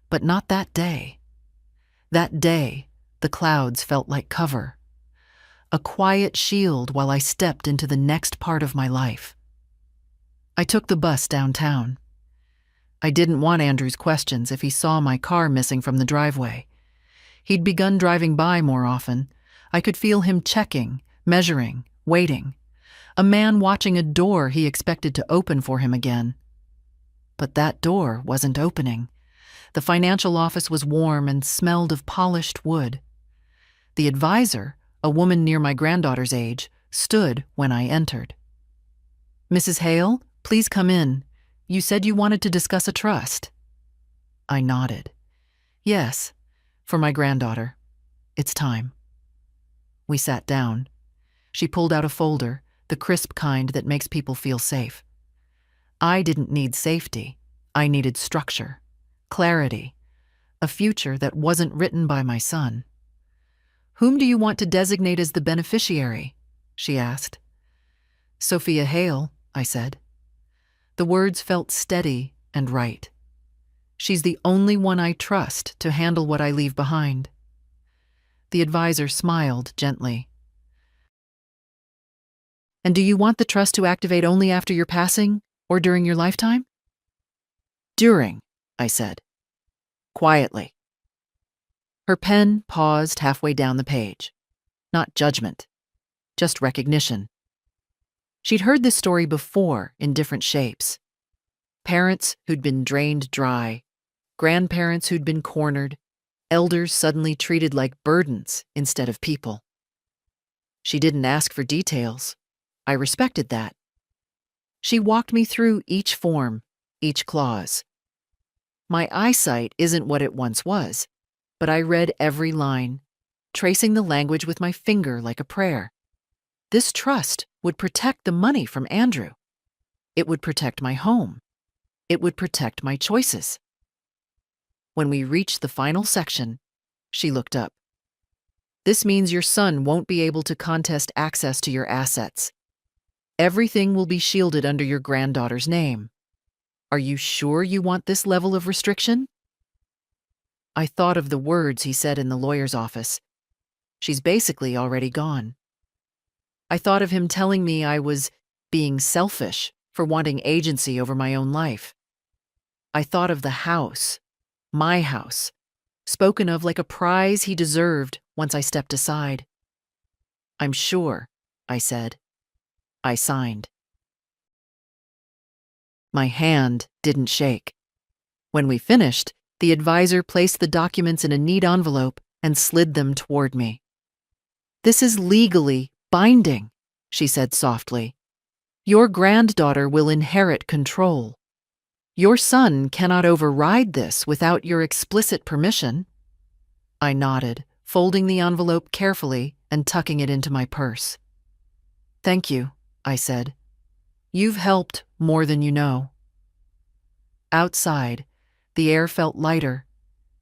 But not that day. That day, the clouds felt like cover, a quiet shield while I stepped into the next part of my life. I took the bus downtown. I didn't want Andrew's questions if he saw my car missing from the driveway. He'd begun driving by more often. I could feel him checking, measuring, waiting. A man watching a door he expected to open for him again. But that door wasn't opening. The financial office was warm and smelled of polished wood. The advisor, a woman near my granddaughter's age, stood when I entered. "Mrs. Hale, please come in. You said you wanted to discuss a trust." I nodded. "Yes, for my granddaughter. It's time." We sat down. She pulled out a folder, the crisp kind that makes people feel safe. I didn't need safety. I needed structure, clarity, a future that wasn't written by my son. "Whom do you want to designate as the beneficiary?" she asked. "Sophia Hale," I said. The words felt steady and right. She's the only one I trust to handle what I leave behind. The advisor smiled gently. "And do you want the trust to activate only after your passing or during your lifetime?" "During," I said, quietly. Her pen paused halfway down the page. Not judgment, just recognition. She'd heard this story before in different shapes. Parents who'd been drained dry, grandparents who'd been cornered, elders suddenly treated like burdens instead of people. She didn't ask for details. I respected that. She walked me through each form, each clause. My eyesight isn't what it once was, but I read every line, tracing the language with my finger like a prayer. This trust would protect the money from Andrew. It would protect my home. It would protect my choices. When we reached the final section, she looked up. "This means your son won't be able to contest access to your assets. Everything will be shielded under your granddaughter's name. Are you sure you want this level of restriction?" I thought of the words he said in the lawyer's office. "She's basically already gone." I thought of him telling me I was being selfish for wanting agency over my own life. I thought of the house, my house, spoken of like a prize he deserved once I stepped aside. "I'm sure," I said. I signed. My hand didn't shake. When we finished, the advisor placed the documents in a neat envelope and slid them toward me. "This is legally binding," she said softly. "Your granddaughter will inherit control. Your son cannot override this without your explicit permission." I nodded, folding the envelope carefully and tucking it into my purse. "Thank you," I said. "You've helped more than you know." Outside, the air felt lighter,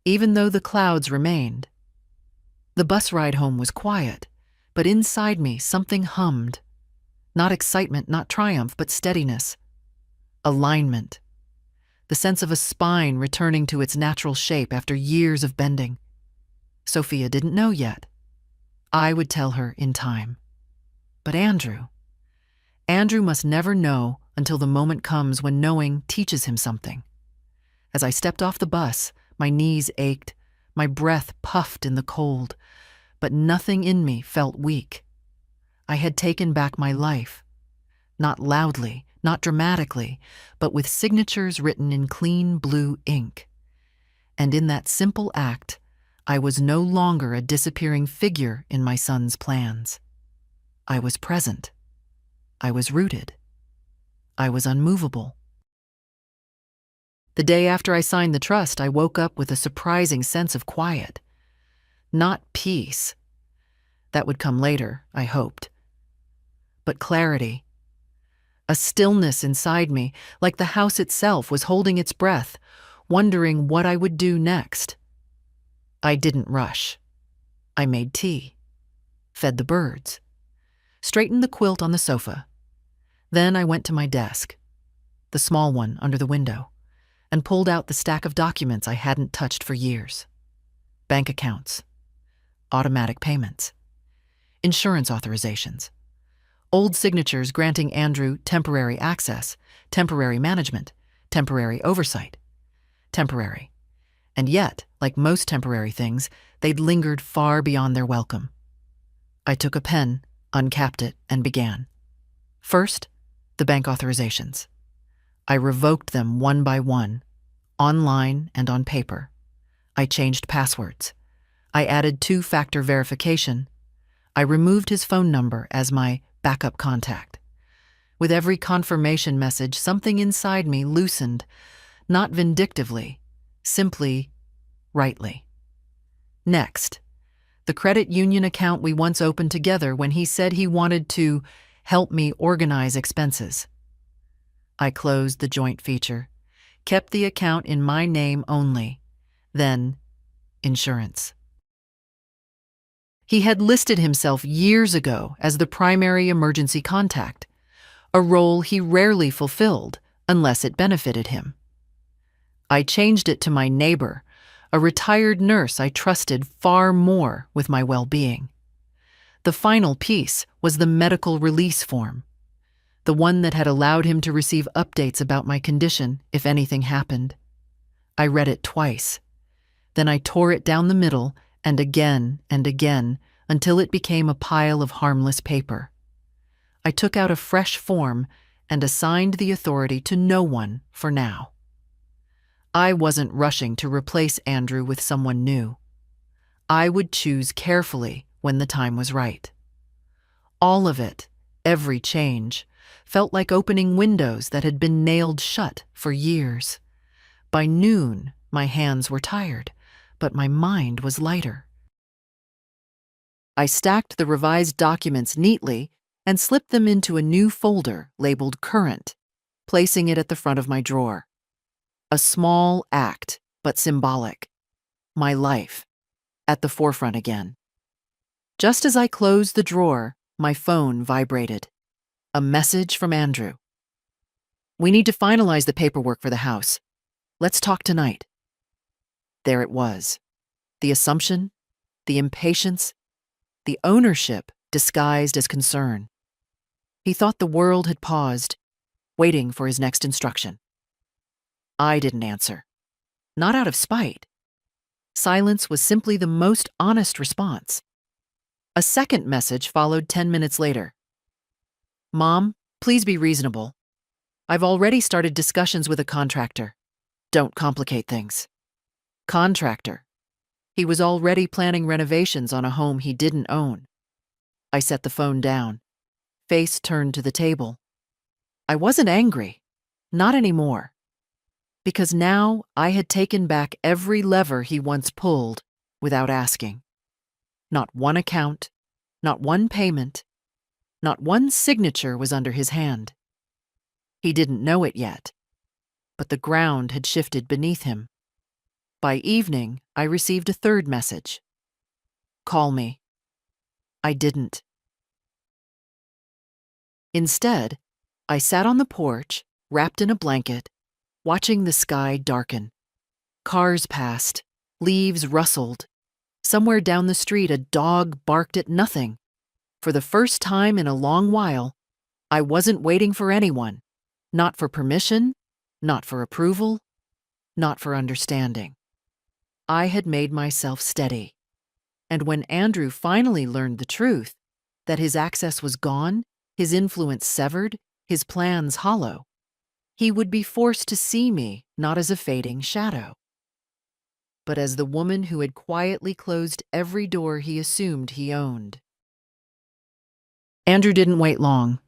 even though the clouds remained. The bus ride home was quiet, but inside me something hummed. Not excitement, not triumph, but steadiness. Alignment. The sense of a spine returning to its natural shape after years of bending. Sophia didn't know yet. I would tell her in time. But Andrew must never know until the moment comes when knowing teaches him something. As I stepped off the bus, my knees ached, my breath puffed in the cold, but nothing in me felt weak. I had taken back my life. Not loudly, not dramatically, but with signatures written in clean blue ink. And in that simple act, I was no longer a disappearing figure in my son's plans. I was present. I was rooted. I was unmovable. The day after I signed the trust, I woke up with a surprising sense of quiet. Not peace. That would come later, I hoped. But clarity. A stillness inside me, like the house itself was holding its breath, wondering what I would do next. I didn't rush. I made tea, fed the birds, straightened the quilt on the sofa. Then I went to my desk, the small one under the window, and pulled out the stack of documents I hadn't touched for years. Bank accounts, automatic payments, insurance authorizations, old signatures granting Andrew temporary access, temporary management, temporary oversight. Temporary. And yet, like most temporary things, they'd lingered far beyond their welcome. I took a pen, uncapped it, and began. First, the bank authorizations. I revoked them one by one, online and on paper. I changed passwords. I added two-factor verification. I removed his phone number as my backup contact. With every confirmation message, something inside me loosened, not vindictively, simply rightly. Next, the credit union account we once opened together when he said he wanted to help me organize expenses. I closed the joint feature, kept the account in my name only, then insurance. He had listed himself years ago as the primary emergency contact, a role he rarely fulfilled unless it benefited him. I changed it to my neighbor, a retired nurse I trusted far more with my well-being. The final piece was the medical release form, the one that had allowed him to receive updates about my condition if anything happened. I read it twice. Then I tore it down the middle and again until it became a pile of harmless paper. I took out a fresh form and assigned the authority to no one for now. I wasn't rushing to replace Andrew with someone new. I would choose carefully when the time was right. All of it, every change, felt like opening windows that had been nailed shut for years. By noon, my hands were tired, but my mind was lighter. I stacked the revised documents neatly and slipped them into a new folder labeled Current, placing it at the front of my drawer. A small act, but symbolic. My life, at the forefront again. Just as I closed the drawer, my phone vibrated. A message from Andrew. "We need to finalize the paperwork for the house. Let's talk tonight." There it was. The assumption, the impatience, the ownership disguised as concern. He thought the world had paused, waiting for his next instruction. I didn't answer. Not out of spite. Silence was simply the most honest response. A second message followed 10 minutes later. "Mom, please be reasonable. I've already started discussions with a contractor. Don't complicate things." Contractor. He was already planning renovations on a home he didn't own. I set the phone down, face turned to the table. I wasn't angry. Not anymore. Because now I had taken back every lever he once pulled without asking. Not one account, not one payment, not one signature was under his hand. He didn't know it yet, but the ground had shifted beneath him. By evening, I received a third message. "Call me." I didn't. Instead, I sat on the porch, wrapped in a blanket, watching the sky darken. Cars passed, leaves rustled. Somewhere down the street, a dog barked at nothing. For the first time in a long while, I wasn't waiting for anyone. Not for permission, not for approval, not for understanding. I had made myself steady. And when Andrew finally learned the truth, that his access was gone, his influence severed, his plans hollow, he would be forced to see me not as a fading shadow, but as the woman who had quietly closed every door he assumed he owned. Andrew didn't wait long.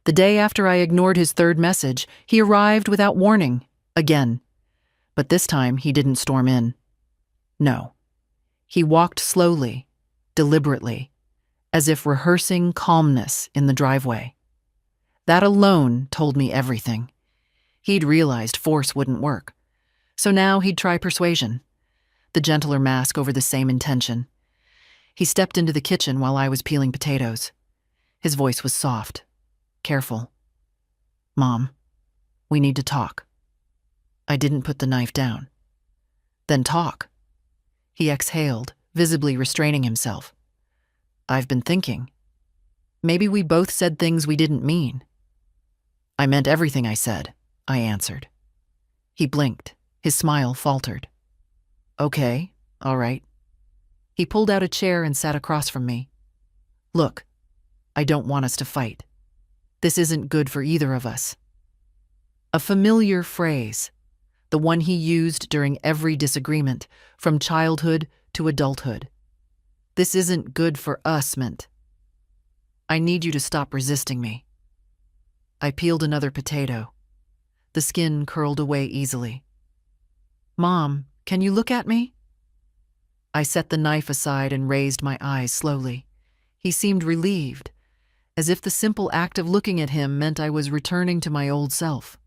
The day after I ignored his third message, he arrived without warning, again. But this time he didn't storm in. No. He walked slowly, deliberately, as if rehearsing calmness in the driveway. That alone told me everything. He'd realized force wouldn't work, so now he'd try persuasion, the gentler mask over the same intention. He stepped into the kitchen while I was peeling potatoes. His voice was soft, careful. Mom, we need to talk. I didn't put the knife down. Then talk. He exhaled, visibly restraining himself. I've been thinking. Maybe we both said things we didn't mean. I meant everything I said, I answered. He blinked. His smile faltered. Okay, all right. He pulled out a chair and sat across from me. Look, I don't want us to fight. This isn't good for either of us. A familiar phrase, the one he used during every disagreement, from childhood to adulthood. This isn't good for us meant. I need you to stop resisting me. I peeled another potato. The skin curled away easily. Mom, can you look at me? I set the knife aside and raised my eyes slowly. He seemed relieved, as if the simple act of looking at him meant I was returning to my old self.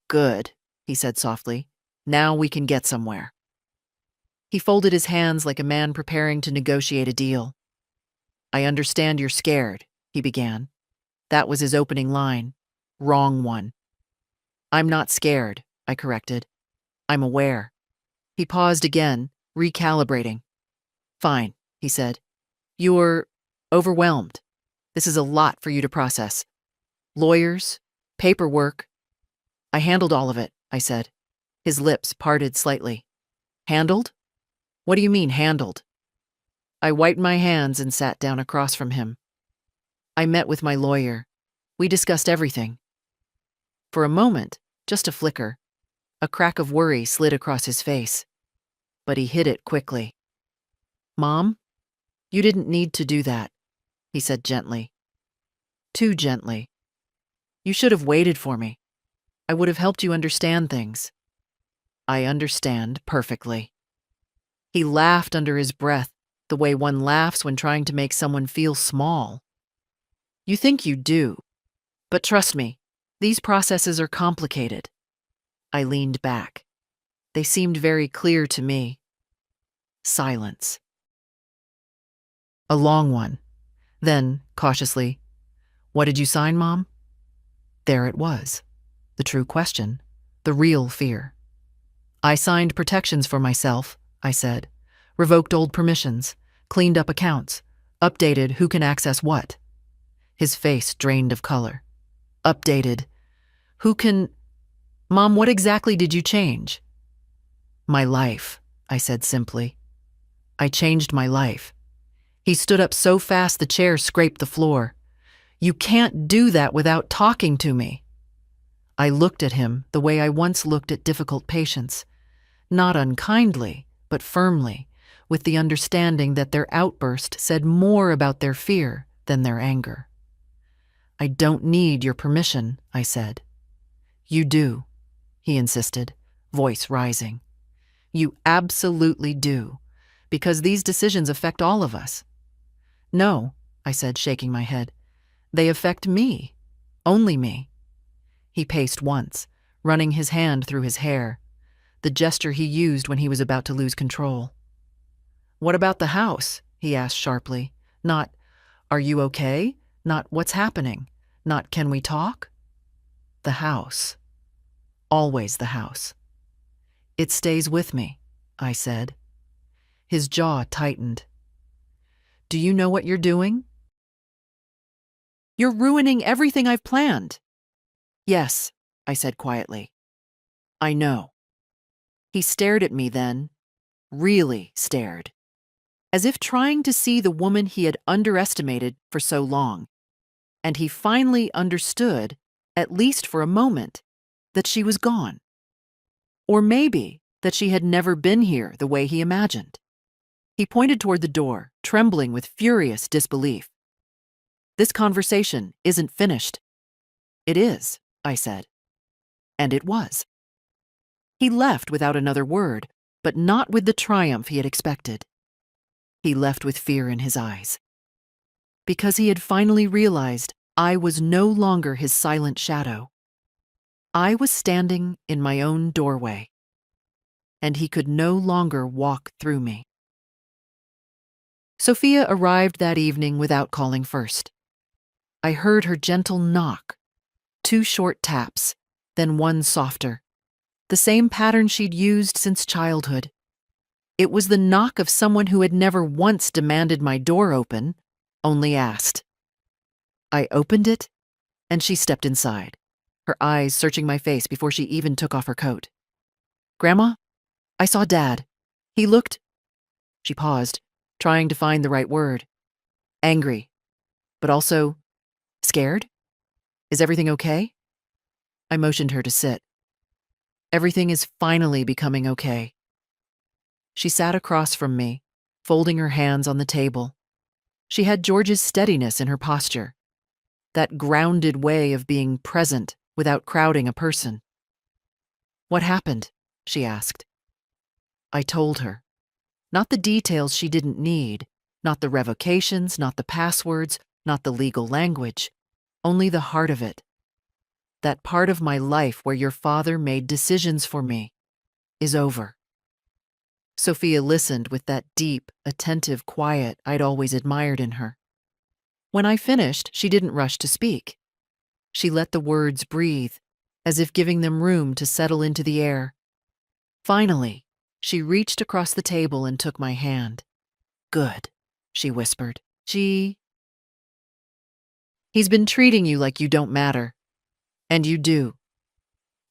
Good, he said softly. Now we can get somewhere. He folded his hands like a man preparing to negotiate a deal. I understand you're scared, he began. That was his opening line. Wrong one. I'm not scared, I corrected. I'm aware. He paused again, recalibrating. Fine, he said. You're overwhelmed. This is a lot for you to process. Lawyers, paperwork. I handled all of it, I said. His lips parted slightly. Handled? What do you mean, handled? I wiped my hands and sat down across from him. I met with my lawyer. We discussed everything. For a moment, just a flicker, a crack of worry slid across his face. But he hid it quickly. Mom, you didn't need to do that, he said gently. Too gently. You should have waited for me. I would have helped you understand things. I understand perfectly. He laughed under his breath, the way one laughs when trying to make someone feel small. You think you do, but trust me, these processes are complicated. I leaned back. They seemed very clear to me. Silence. A long one. Then, cautiously, what did you sign, Mom? There it was. The true question. The real fear. I signed protections for myself, I said. Revoked old permissions. Cleaned up accounts. Updated who can access what. His face drained of color. Updated. Who can... Mom, what exactly did you change? My life, I said simply. I changed my life. He stood up so fast the chair scraped the floor. You can't do that without talking to me. I looked at him the way I once looked at difficult patients. Not unkindly, but firmly, with the understanding that their outburst said more about their fear than their anger. I don't need your permission, I said. You do, he insisted, voice rising. You absolutely do, because these decisions affect all of us. No, I said, shaking my head. They affect me, only me. He paced once, running his hand through his hair, the gesture he used when he was about to lose control. What about the house? He asked sharply. Not, are you okay? Not, what's happening? Not, can we talk? The house. Always the house. It stays with me, I said. His jaw tightened. Do you know what you're doing? You're ruining everything I've planned. Yes, I said quietly. I know. He stared at me then, really stared, as if trying to see the woman he had underestimated for so long. And he finally understood, at least for a moment, that she was gone. Or maybe that she had never been here the way he imagined. He pointed toward the door, trembling with furious disbelief. This conversation isn't finished. It is, I said. And it was. He left without another word, but not with the triumph he had expected. He left with fear in his eyes. Because he had finally realized I was no longer his silent shadow. I was standing in my own doorway, and he could no longer walk through me. Sophia arrived that evening without calling first. I heard her gentle knock, 2 short taps, then one softer. The same pattern she'd used since childhood. It was the knock of someone who had never once demanded my door open, only asked. I opened it, and she stepped inside, her eyes searching my face before she even took off her coat. "Grandma, I saw Dad. He looked—" She paused, trying to find the right word. "Angry, but also scared? Is everything okay?" I motioned her to sit. "Everything is finally becoming okay." She sat across from me, folding her hands on the table. She had George's steadiness in her posture, that grounded way of being present without crowding a person. "What happened?" she asked. I told her. Not the details she didn't need, not the revocations, not the passwords, not the legal language, only the heart of it. That part of my life where your father made decisions for me is over. Sophia listened with that deep, attentive quiet I'd always admired in her. When I finished, she didn't rush to speak. She let the words breathe, as if giving them room to settle into the air. Finally, she reached across the table and took my hand. "Good," she whispered. He's been treating you like you don't matter. And you do.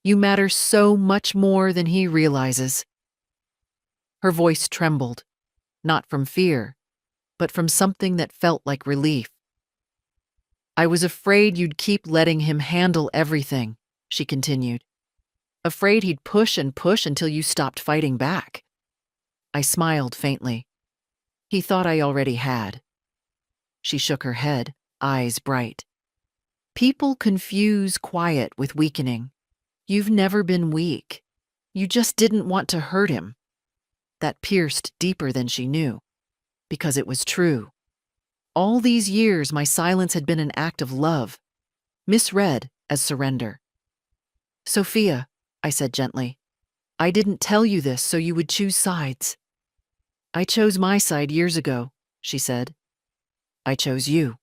You matter so much more than he realizes." Her voice trembled, not from fear, but from something that felt like relief. "I was afraid you'd keep letting him handle everything," she continued. "Afraid he'd push and push until you stopped fighting back." I smiled faintly. He thought I already had. She shook her head, eyes bright. "People confuse quiet with weakening. You've never been weak. You just didn't want to hurt him." That pierced deeper than she knew, because it was true. All these years, my silence had been an act of love, misread as surrender. "Sophia," I said gently, "I didn't tell you this so you would choose sides." "I chose my side years ago," she said. "I chose you."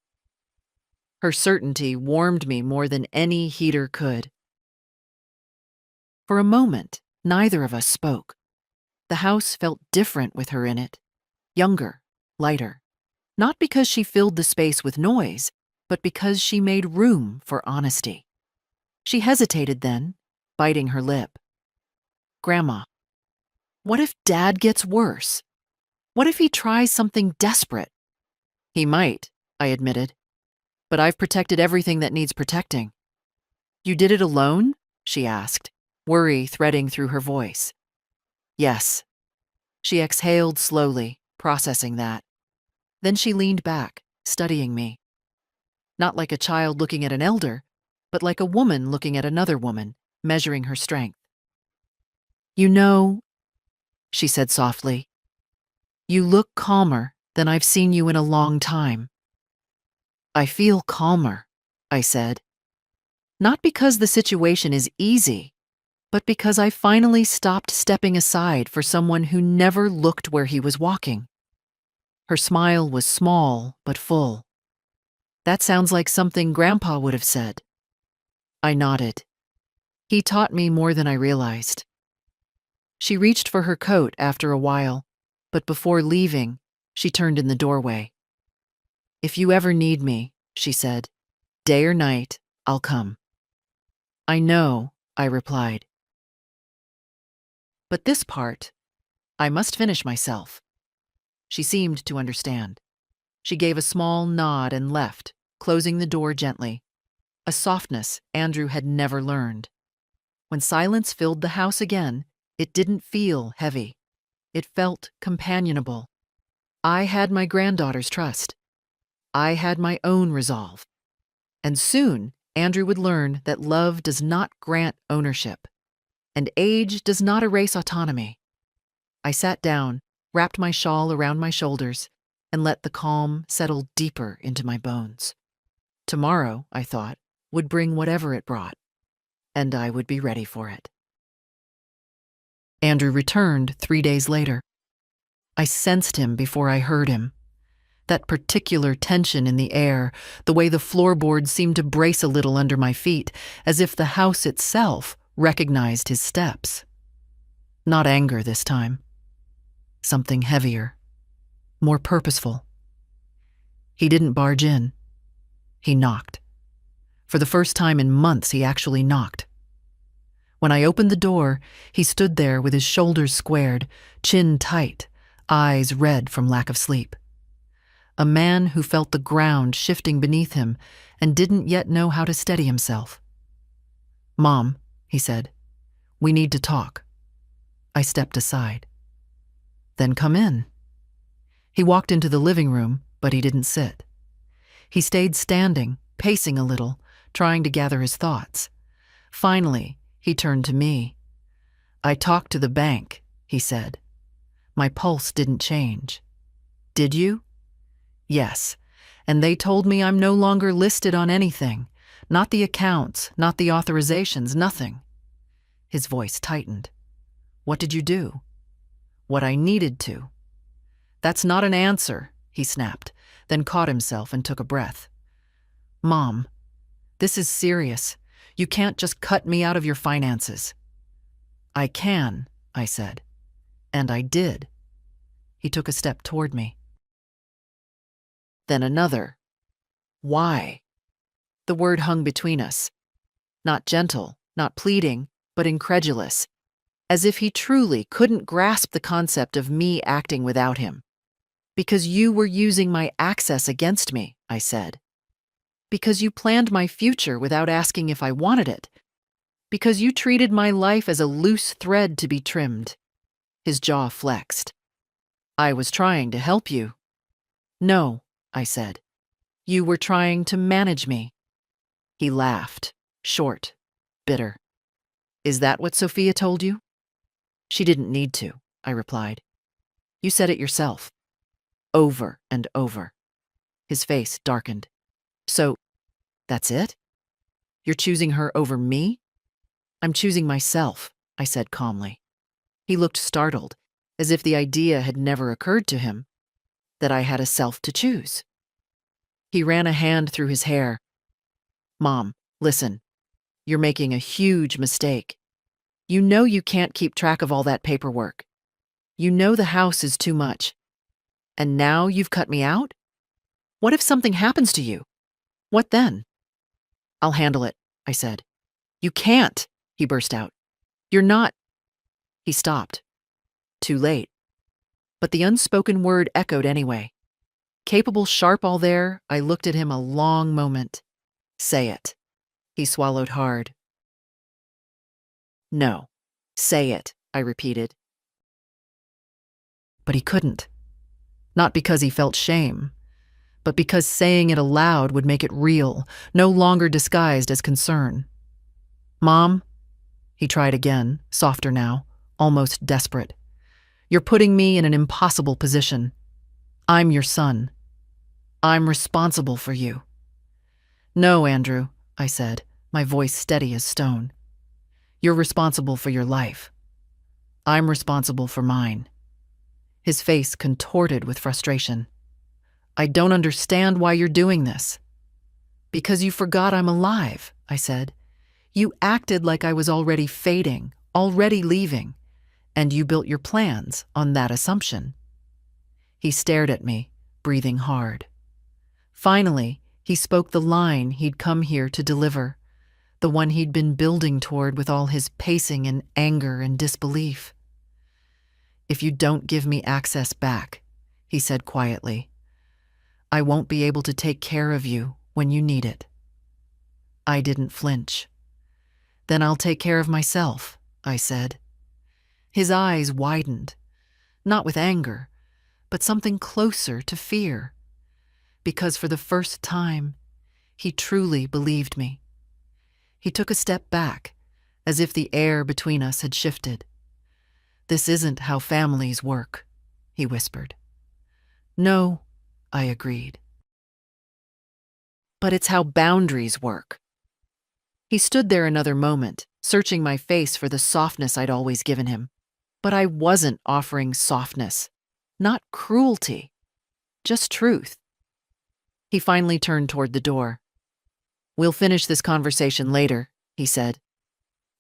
Her certainty warmed me more than any heater could. For a moment, neither of us spoke. The house felt different with her in it, younger, lighter. Not because she filled the space with noise, but because she made room for honesty. She hesitated then, biting her lip. "Grandma, what if Dad gets worse? What if he tries something desperate?" "He might," I admitted. "But I've protected everything that needs protecting." "You did it alone?" she asked, worry threading through her voice. "Yes." She exhaled slowly, processing that. Then she leaned back, studying me. Not like a child looking at an elder, but like a woman looking at another woman, measuring her strength. "You know," she said softly, "you look calmer than I've seen you in a long time." "I feel calmer," I said. "Not because the situation is easy, but because I finally stopped stepping aside for someone who never looked where he was walking." Her smile was small but full. "That sounds like something Grandpa would have said." I nodded. He taught me more than I realized. She reached for her coat after a while, but before leaving, she turned in the doorway. "If you ever need me," she said, "day or night, I'll come." "I know," I replied. But this part, I must finish myself. She seemed to understand. She gave a small nod and left, closing the door gently, a softness Andrew had never learned. When silence filled the house again, it didn't feel heavy. It felt companionable. I had my granddaughter's trust. I had my own resolve. And soon, Andrew would learn that love does not grant ownership, and age does not erase autonomy. I sat down, wrapped my shawl around my shoulders, and let the calm settle deeper into my bones. Tomorrow, I thought, would bring whatever it brought, and I would be ready for it. Andrew returned 3 days later. I sensed him before I heard him. That particular tension in the air, the way the floorboards seemed to brace a little under my feet, as if the house itself recognized his steps. Not anger this time. Something heavier, more purposeful. He didn't barge in. He knocked. For the first time in months, he actually knocked. When I opened the door, he stood there with his shoulders squared, chin tight, eyes red from lack of sleep. A man who felt the ground shifting beneath him and didn't yet know how to steady himself. "Mom," he said, "we need to talk." I stepped aside. "Then come in." He walked into the living room, but he didn't sit. He stayed standing, pacing a little, trying to gather his thoughts. Finally, he turned to me. "I talked to the bank," he said. My pulse didn't change. "Did you?" "Yes, and they told me I'm no longer listed on anything. Not the accounts, not the authorizations, nothing." His voice tightened. "What did you do?" "What I needed to." "That's not an answer," he snapped, then caught himself and took a breath. "Mom, this is serious. You can't just cut me out of your finances." "I can," I said. And I did. He took a step toward me. Then another. "Why?" The word hung between us. Not gentle, not pleading, but incredulous, as if he truly couldn't grasp the concept of me acting without him. "Because you were using my access against me," I said. "Because you planned my future without asking if I wanted it. Because you treated my life as a loose thread to be trimmed." His jaw flexed. "I was trying to help you." "No," I said. "You were trying to manage me." He laughed, short, bitter. "Is that what Sophia told you?" "She didn't need to," I replied. "You said it yourself. Over and over." His face darkened. "So, that's it? You're choosing her over me?" "I'm choosing myself," I said calmly. He looked startled, as if the idea had never occurred to him, that I had a self to choose. He ran a hand through his hair. "Mom, listen. You're making a huge mistake. You know you can't keep track of all that paperwork. You know the house is too much. And now you've cut me out? What if something happens to you? What then?" "I'll handle it," I said. "You can't," he burst out. "You're not—" He stopped. Too late. But the unspoken word echoed anyway. Capable sharp all there, I looked at him a long moment. "Say it." He swallowed hard. "No. Say it," I repeated. But he couldn't. Not because he felt shame, but because saying it aloud would make it real, no longer disguised as concern. "Mom," he tried again, softer now, almost desperate. "You're putting me in an impossible position. I'm your son. I'm responsible for you." "No, Andrew," I said, my voice steady as stone. "You're responsible for your life. I'm responsible for mine." His face contorted with frustration. "I don't understand why you're doing this." "Because you forgot I'm alive," I said. "You acted like I was already fading, already leaving, and you built your plans on that assumption." He stared at me, breathing hard. Finally, he spoke the line he'd come here to deliver, the one he'd been building toward with all his pacing and anger and disbelief. "If you don't give me access back," he said quietly, "I won't be able to take care of you when you need it." I didn't flinch. "Then I'll take care of myself," I said. His eyes widened, not with anger, but something closer to fear, because for the first time, he truly believed me. He took a step back, as if the air between us had shifted. "This isn't how families work," he whispered. "No," I agreed. "But it's how boundaries work." He stood there another moment, searching my face for the softness I'd always given him. But I wasn't offering softness, not cruelty. just truth. He finally turned toward the door. "We'll finish this conversation later," he said.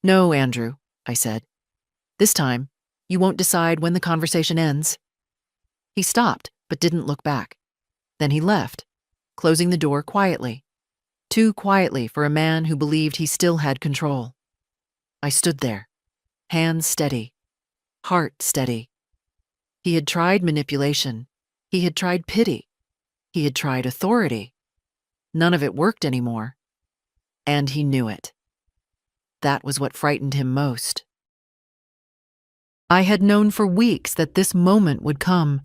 "No, Andrew," I said. "This time, you won't decide when the conversation ends." He stopped, but didn't look back. Then he left, closing the door quietly. Too quietly for a man who believed he still had control. I stood there, hands steady, heart steady. He had tried manipulation. He had tried pity. He had tried authority. None of it worked anymore. And he knew it. That was what frightened him most. I had known for weeks that this moment would come,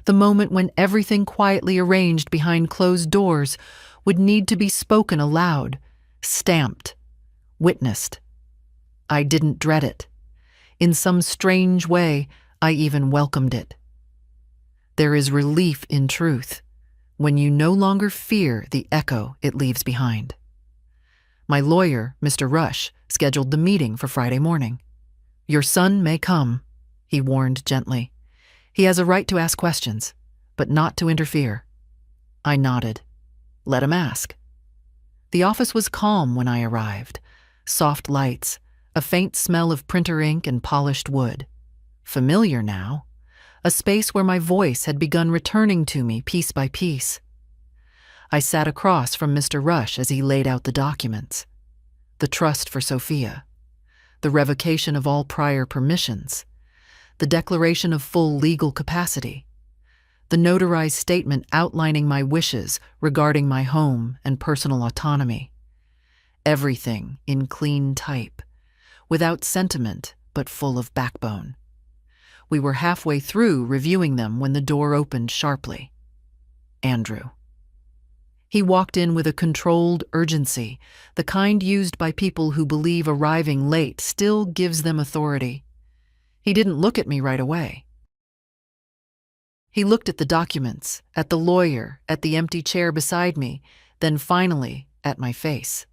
the moment when everything quietly arranged behind closed doors would need to be spoken aloud, stamped, witnessed. I didn't dread it. In some strange way, I even welcomed it. There is relief in truth when you no longer fear the echo it leaves behind. My lawyer, Mr. Rush, scheduled the meeting for Friday morning. "Your son may come," he warned gently. "He has a right to ask questions, but not to interfere." I nodded. Let him ask. The office was calm when I arrived. Soft lights, a faint smell of printer ink and polished wood. Familiar now. A space where my voice had begun returning to me piece by piece. I sat across from Mr. Rush as he laid out the documents. The trust for Sophia. The revocation of all prior permissions. The declaration of full legal capacity. The notarized statement outlining my wishes regarding my home and personal autonomy. Everything in clean type, without sentiment but full of backbone. We were halfway through reviewing them when the door opened sharply. Andrew. He walked in with a controlled urgency, the kind used by people who believe arriving late still gives them authority. He didn't look at me right away. He looked at the documents, at the lawyer, at the empty chair beside me, then finally at my face.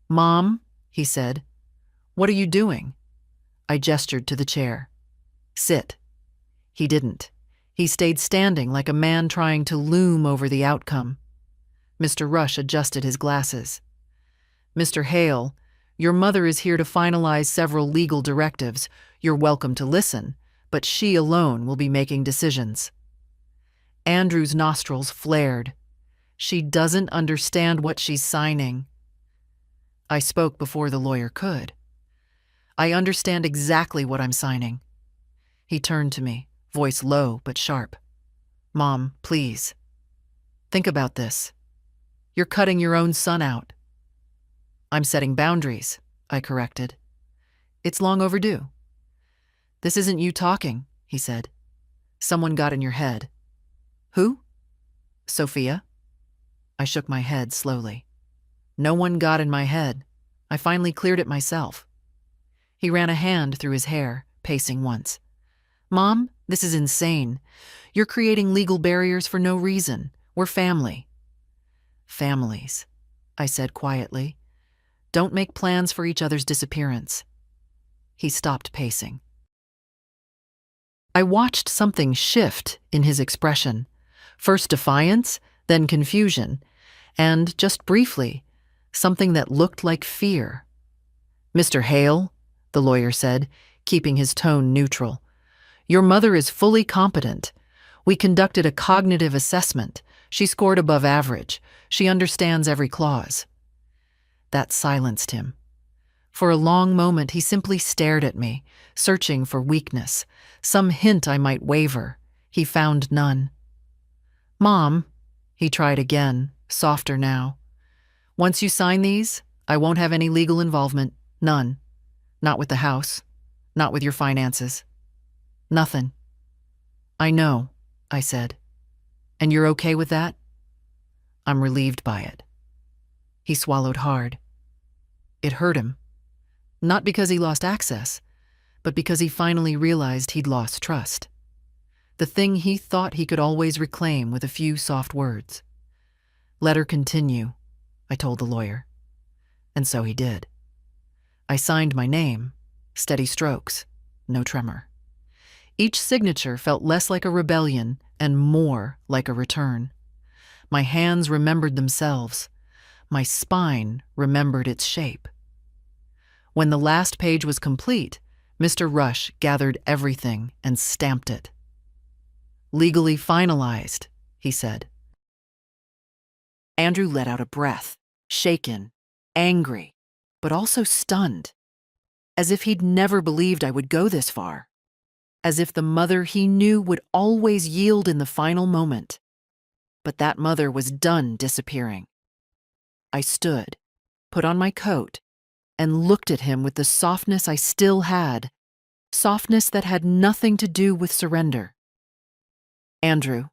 "Mom," he said, "what are you doing?" I gestured to the chair. "Sit." He didn't. He stayed standing like a man trying to loom over the outcome. Mr. Rush adjusted his glasses. "Mr. Hale, your mother is here to finalize several legal directives. You're welcome to listen, but she alone will be making decisions." Andrew's nostrils flared. "She doesn't understand what she's signing." I spoke before the lawyer could. "I understand exactly what I'm signing." He turned to me, voice low but sharp. "Mom, please. Think about this. You're cutting your own son out." "I'm setting boundaries," I corrected. "It's long overdue." "This isn't you talking," he said. "Someone got in your head." "Who?" "Sophia." I shook my head slowly. "No one got in my head. I finally cleared it myself." He ran a hand through his hair, pacing once. "Mom, this is insane. You're creating legal barriers for no reason. We're family." "Families," I said quietly, "don't make plans for each other's disappearance." He stopped pacing. I watched something shift in his expression. First defiance, then confusion, and, just briefly, something that looked like fear. "Mr. Hale," the lawyer said, keeping his tone neutral, "your mother is fully competent. We conducted a cognitive assessment. She scored above average. She understands every clause." That silenced him. For a long moment he simply stared at me, searching for weakness, some hint I might waver. He found none. "Mom," he tried again, softer now. "Once you sign these, I won't have any legal involvement. None. Not with the house. Not with your finances. Nothing." "I know," I said. "And you're okay with that?" "I'm relieved by it." He swallowed hard. It hurt him. Not because he lost access, but because he finally realized he'd lost trust. The thing he thought he could always reclaim with a few soft words. "Let her continue," I told the lawyer. And so he did. I signed my name, steady strokes, no tremor. Each signature felt less like a rebellion and more like a return. My hands remembered themselves. My spine remembered its shape. When the last page was complete, Mr. Rush gathered everything and stamped it. "Legally finalized," he said. Andrew let out a breath, shaken, angry, but also stunned, as if he'd never believed I would go this far, as if the mother he knew would always yield in the final moment. But that mother was done disappearing. I stood, put on my coat, and looked at him with the softness I still had, softness that had nothing to do with surrender. "Andrew,"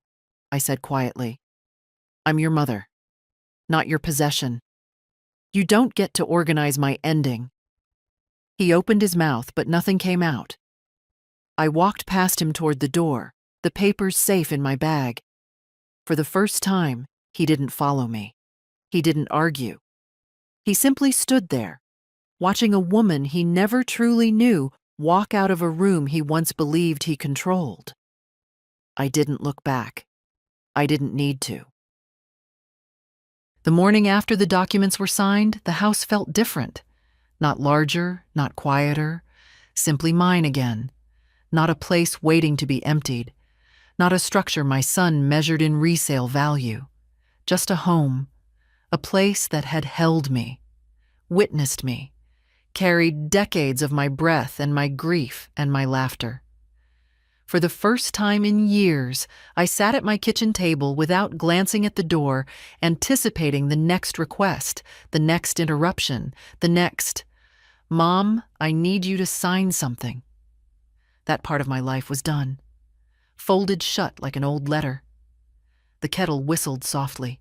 I said quietly, "I'm your mother, not your possession. You don't get to organize my ending." He opened his mouth, but nothing came out. I walked past him toward the door, the papers safe in my bag. For the first time, he didn't follow me. He didn't argue. He simply stood there, watching a woman he never truly knew walk out of a room he once believed he controlled. I didn't look back. I didn't need to. The morning after the documents were signed, the house felt different. Not larger, not quieter, simply mine again. Not a place waiting to be emptied. Not a structure my son measured in resale value. Just a home, a place that had held me, witnessed me, carried decades of my breath and my grief and my laughter. For the first time in years, I sat at my kitchen table without glancing at the door, anticipating the next request, the next interruption, the next, "Mom, I need you to sign something." That part of my life was done, folded shut like an old letter. The kettle whistled softly.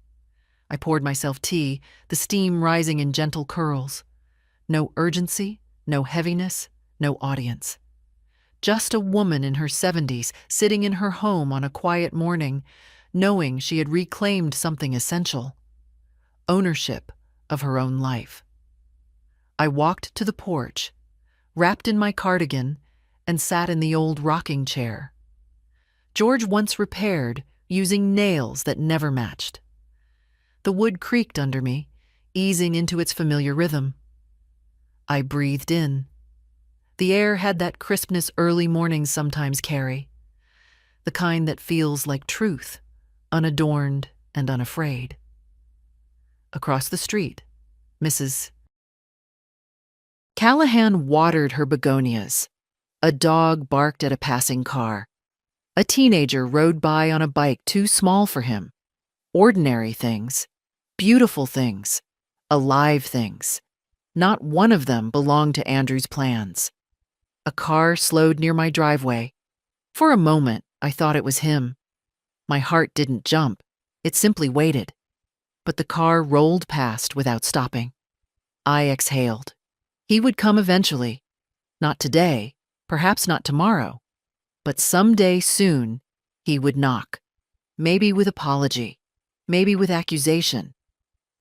I poured myself tea, the steam rising in gentle curls. No urgency, no heaviness, no audience. Just a woman in her 70s sitting in her home on a quiet morning, knowing she had reclaimed something essential: ownership of her own life. I walked to the porch, wrapped in my cardigan, and sat in the old rocking chair. George once repaired, using nails that never matched. The wood creaked under me, easing into its familiar rhythm. I breathed in. The air had that crispness early mornings sometimes carry, the kind that feels like truth, unadorned and unafraid. Across the street, Mrs. Callahan watered her begonias. A dog barked at a passing car. A teenager rode by on a bike too small for him. Ordinary things, beautiful things, alive things. Not one of them belonged to Andrew's plans. A car slowed near my driveway. For a moment, I thought it was him. My heart didn't jump. It simply waited. But the car rolled past without stopping. I exhaled. He would come eventually. Not today, perhaps not tomorrow. But someday soon, he would knock. Maybe with apology. Maybe with accusation.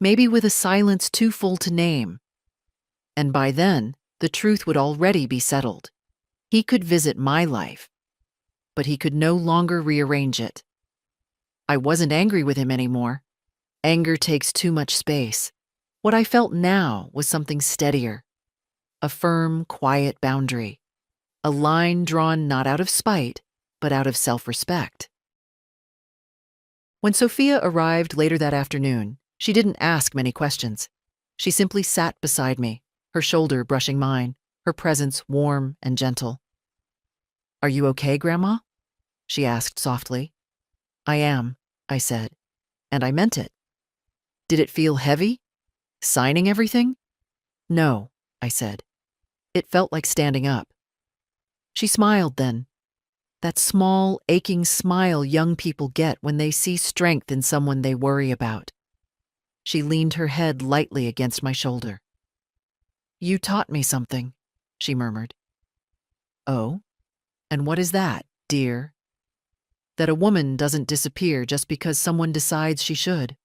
Maybe with a silence too full to name. And by then, the truth would already be settled. He could visit my life, but he could no longer rearrange it. I wasn't angry with him anymore. Anger takes too much space. What I felt now was something steadier. A firm, quiet boundary. A line drawn not out of spite, but out of self-respect. When Sophia arrived later that afternoon, she didn't ask many questions. She simply sat beside me, her shoulder brushing mine, her presence warm and gentle. "Are you okay, Grandma?" she asked softly. "I am," I said, and I meant it. "Did it feel heavy? Signing everything?" "No," I said. "It felt like standing up." She smiled then. That small, aching smile young people get when they see strength in someone they worry about. She leaned her head lightly against my shoulder. "You taught me something," she murmured. "Oh? And what is that, dear?" "That a woman doesn't disappear just because someone decides she should."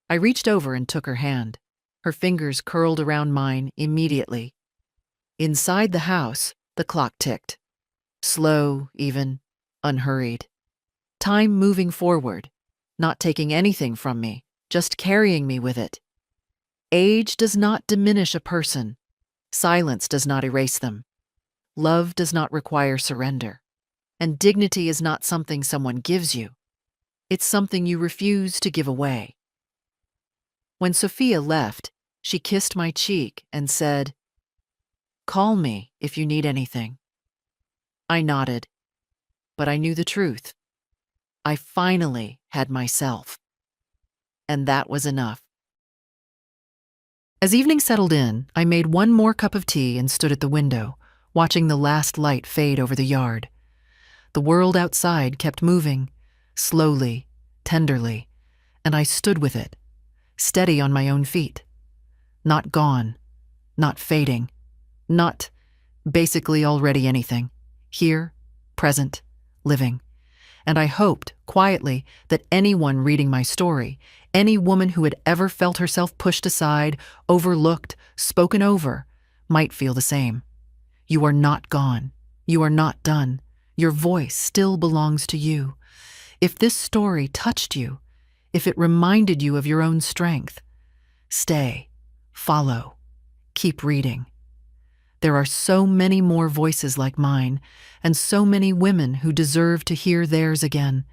I reached over and took her hand. Her fingers curled around mine immediately. Inside the house, the clock ticked. Slow, even, unhurried. Time moving forward, not taking anything from me, just carrying me with it. Age does not diminish a person. Silence does not erase them. Love does not require surrender. And dignity is not something someone gives you. It's something you refuse to give away. When Sophia left, she kissed my cheek and said, "Call me if you need anything." I nodded, but I knew the truth. I finally had myself. And that was enough. As evening settled in, I made one more cup of tea and stood at the window, watching the last light fade over the yard. The world outside kept moving, slowly, tenderly, and I stood with it, steady on my own feet. Not gone, not fading, not basically already anything. Here, present, living. And I hoped, quietly, that anyone reading my story, any woman who had ever felt herself pushed aside, overlooked, spoken over, might feel the same. You are not gone. You are not done. Your voice still belongs to you. If this story touched you, if it reminded you of your own strength, stay, follow, keep reading. There are so many more voices like mine, and so many women who deserve to hear theirs again.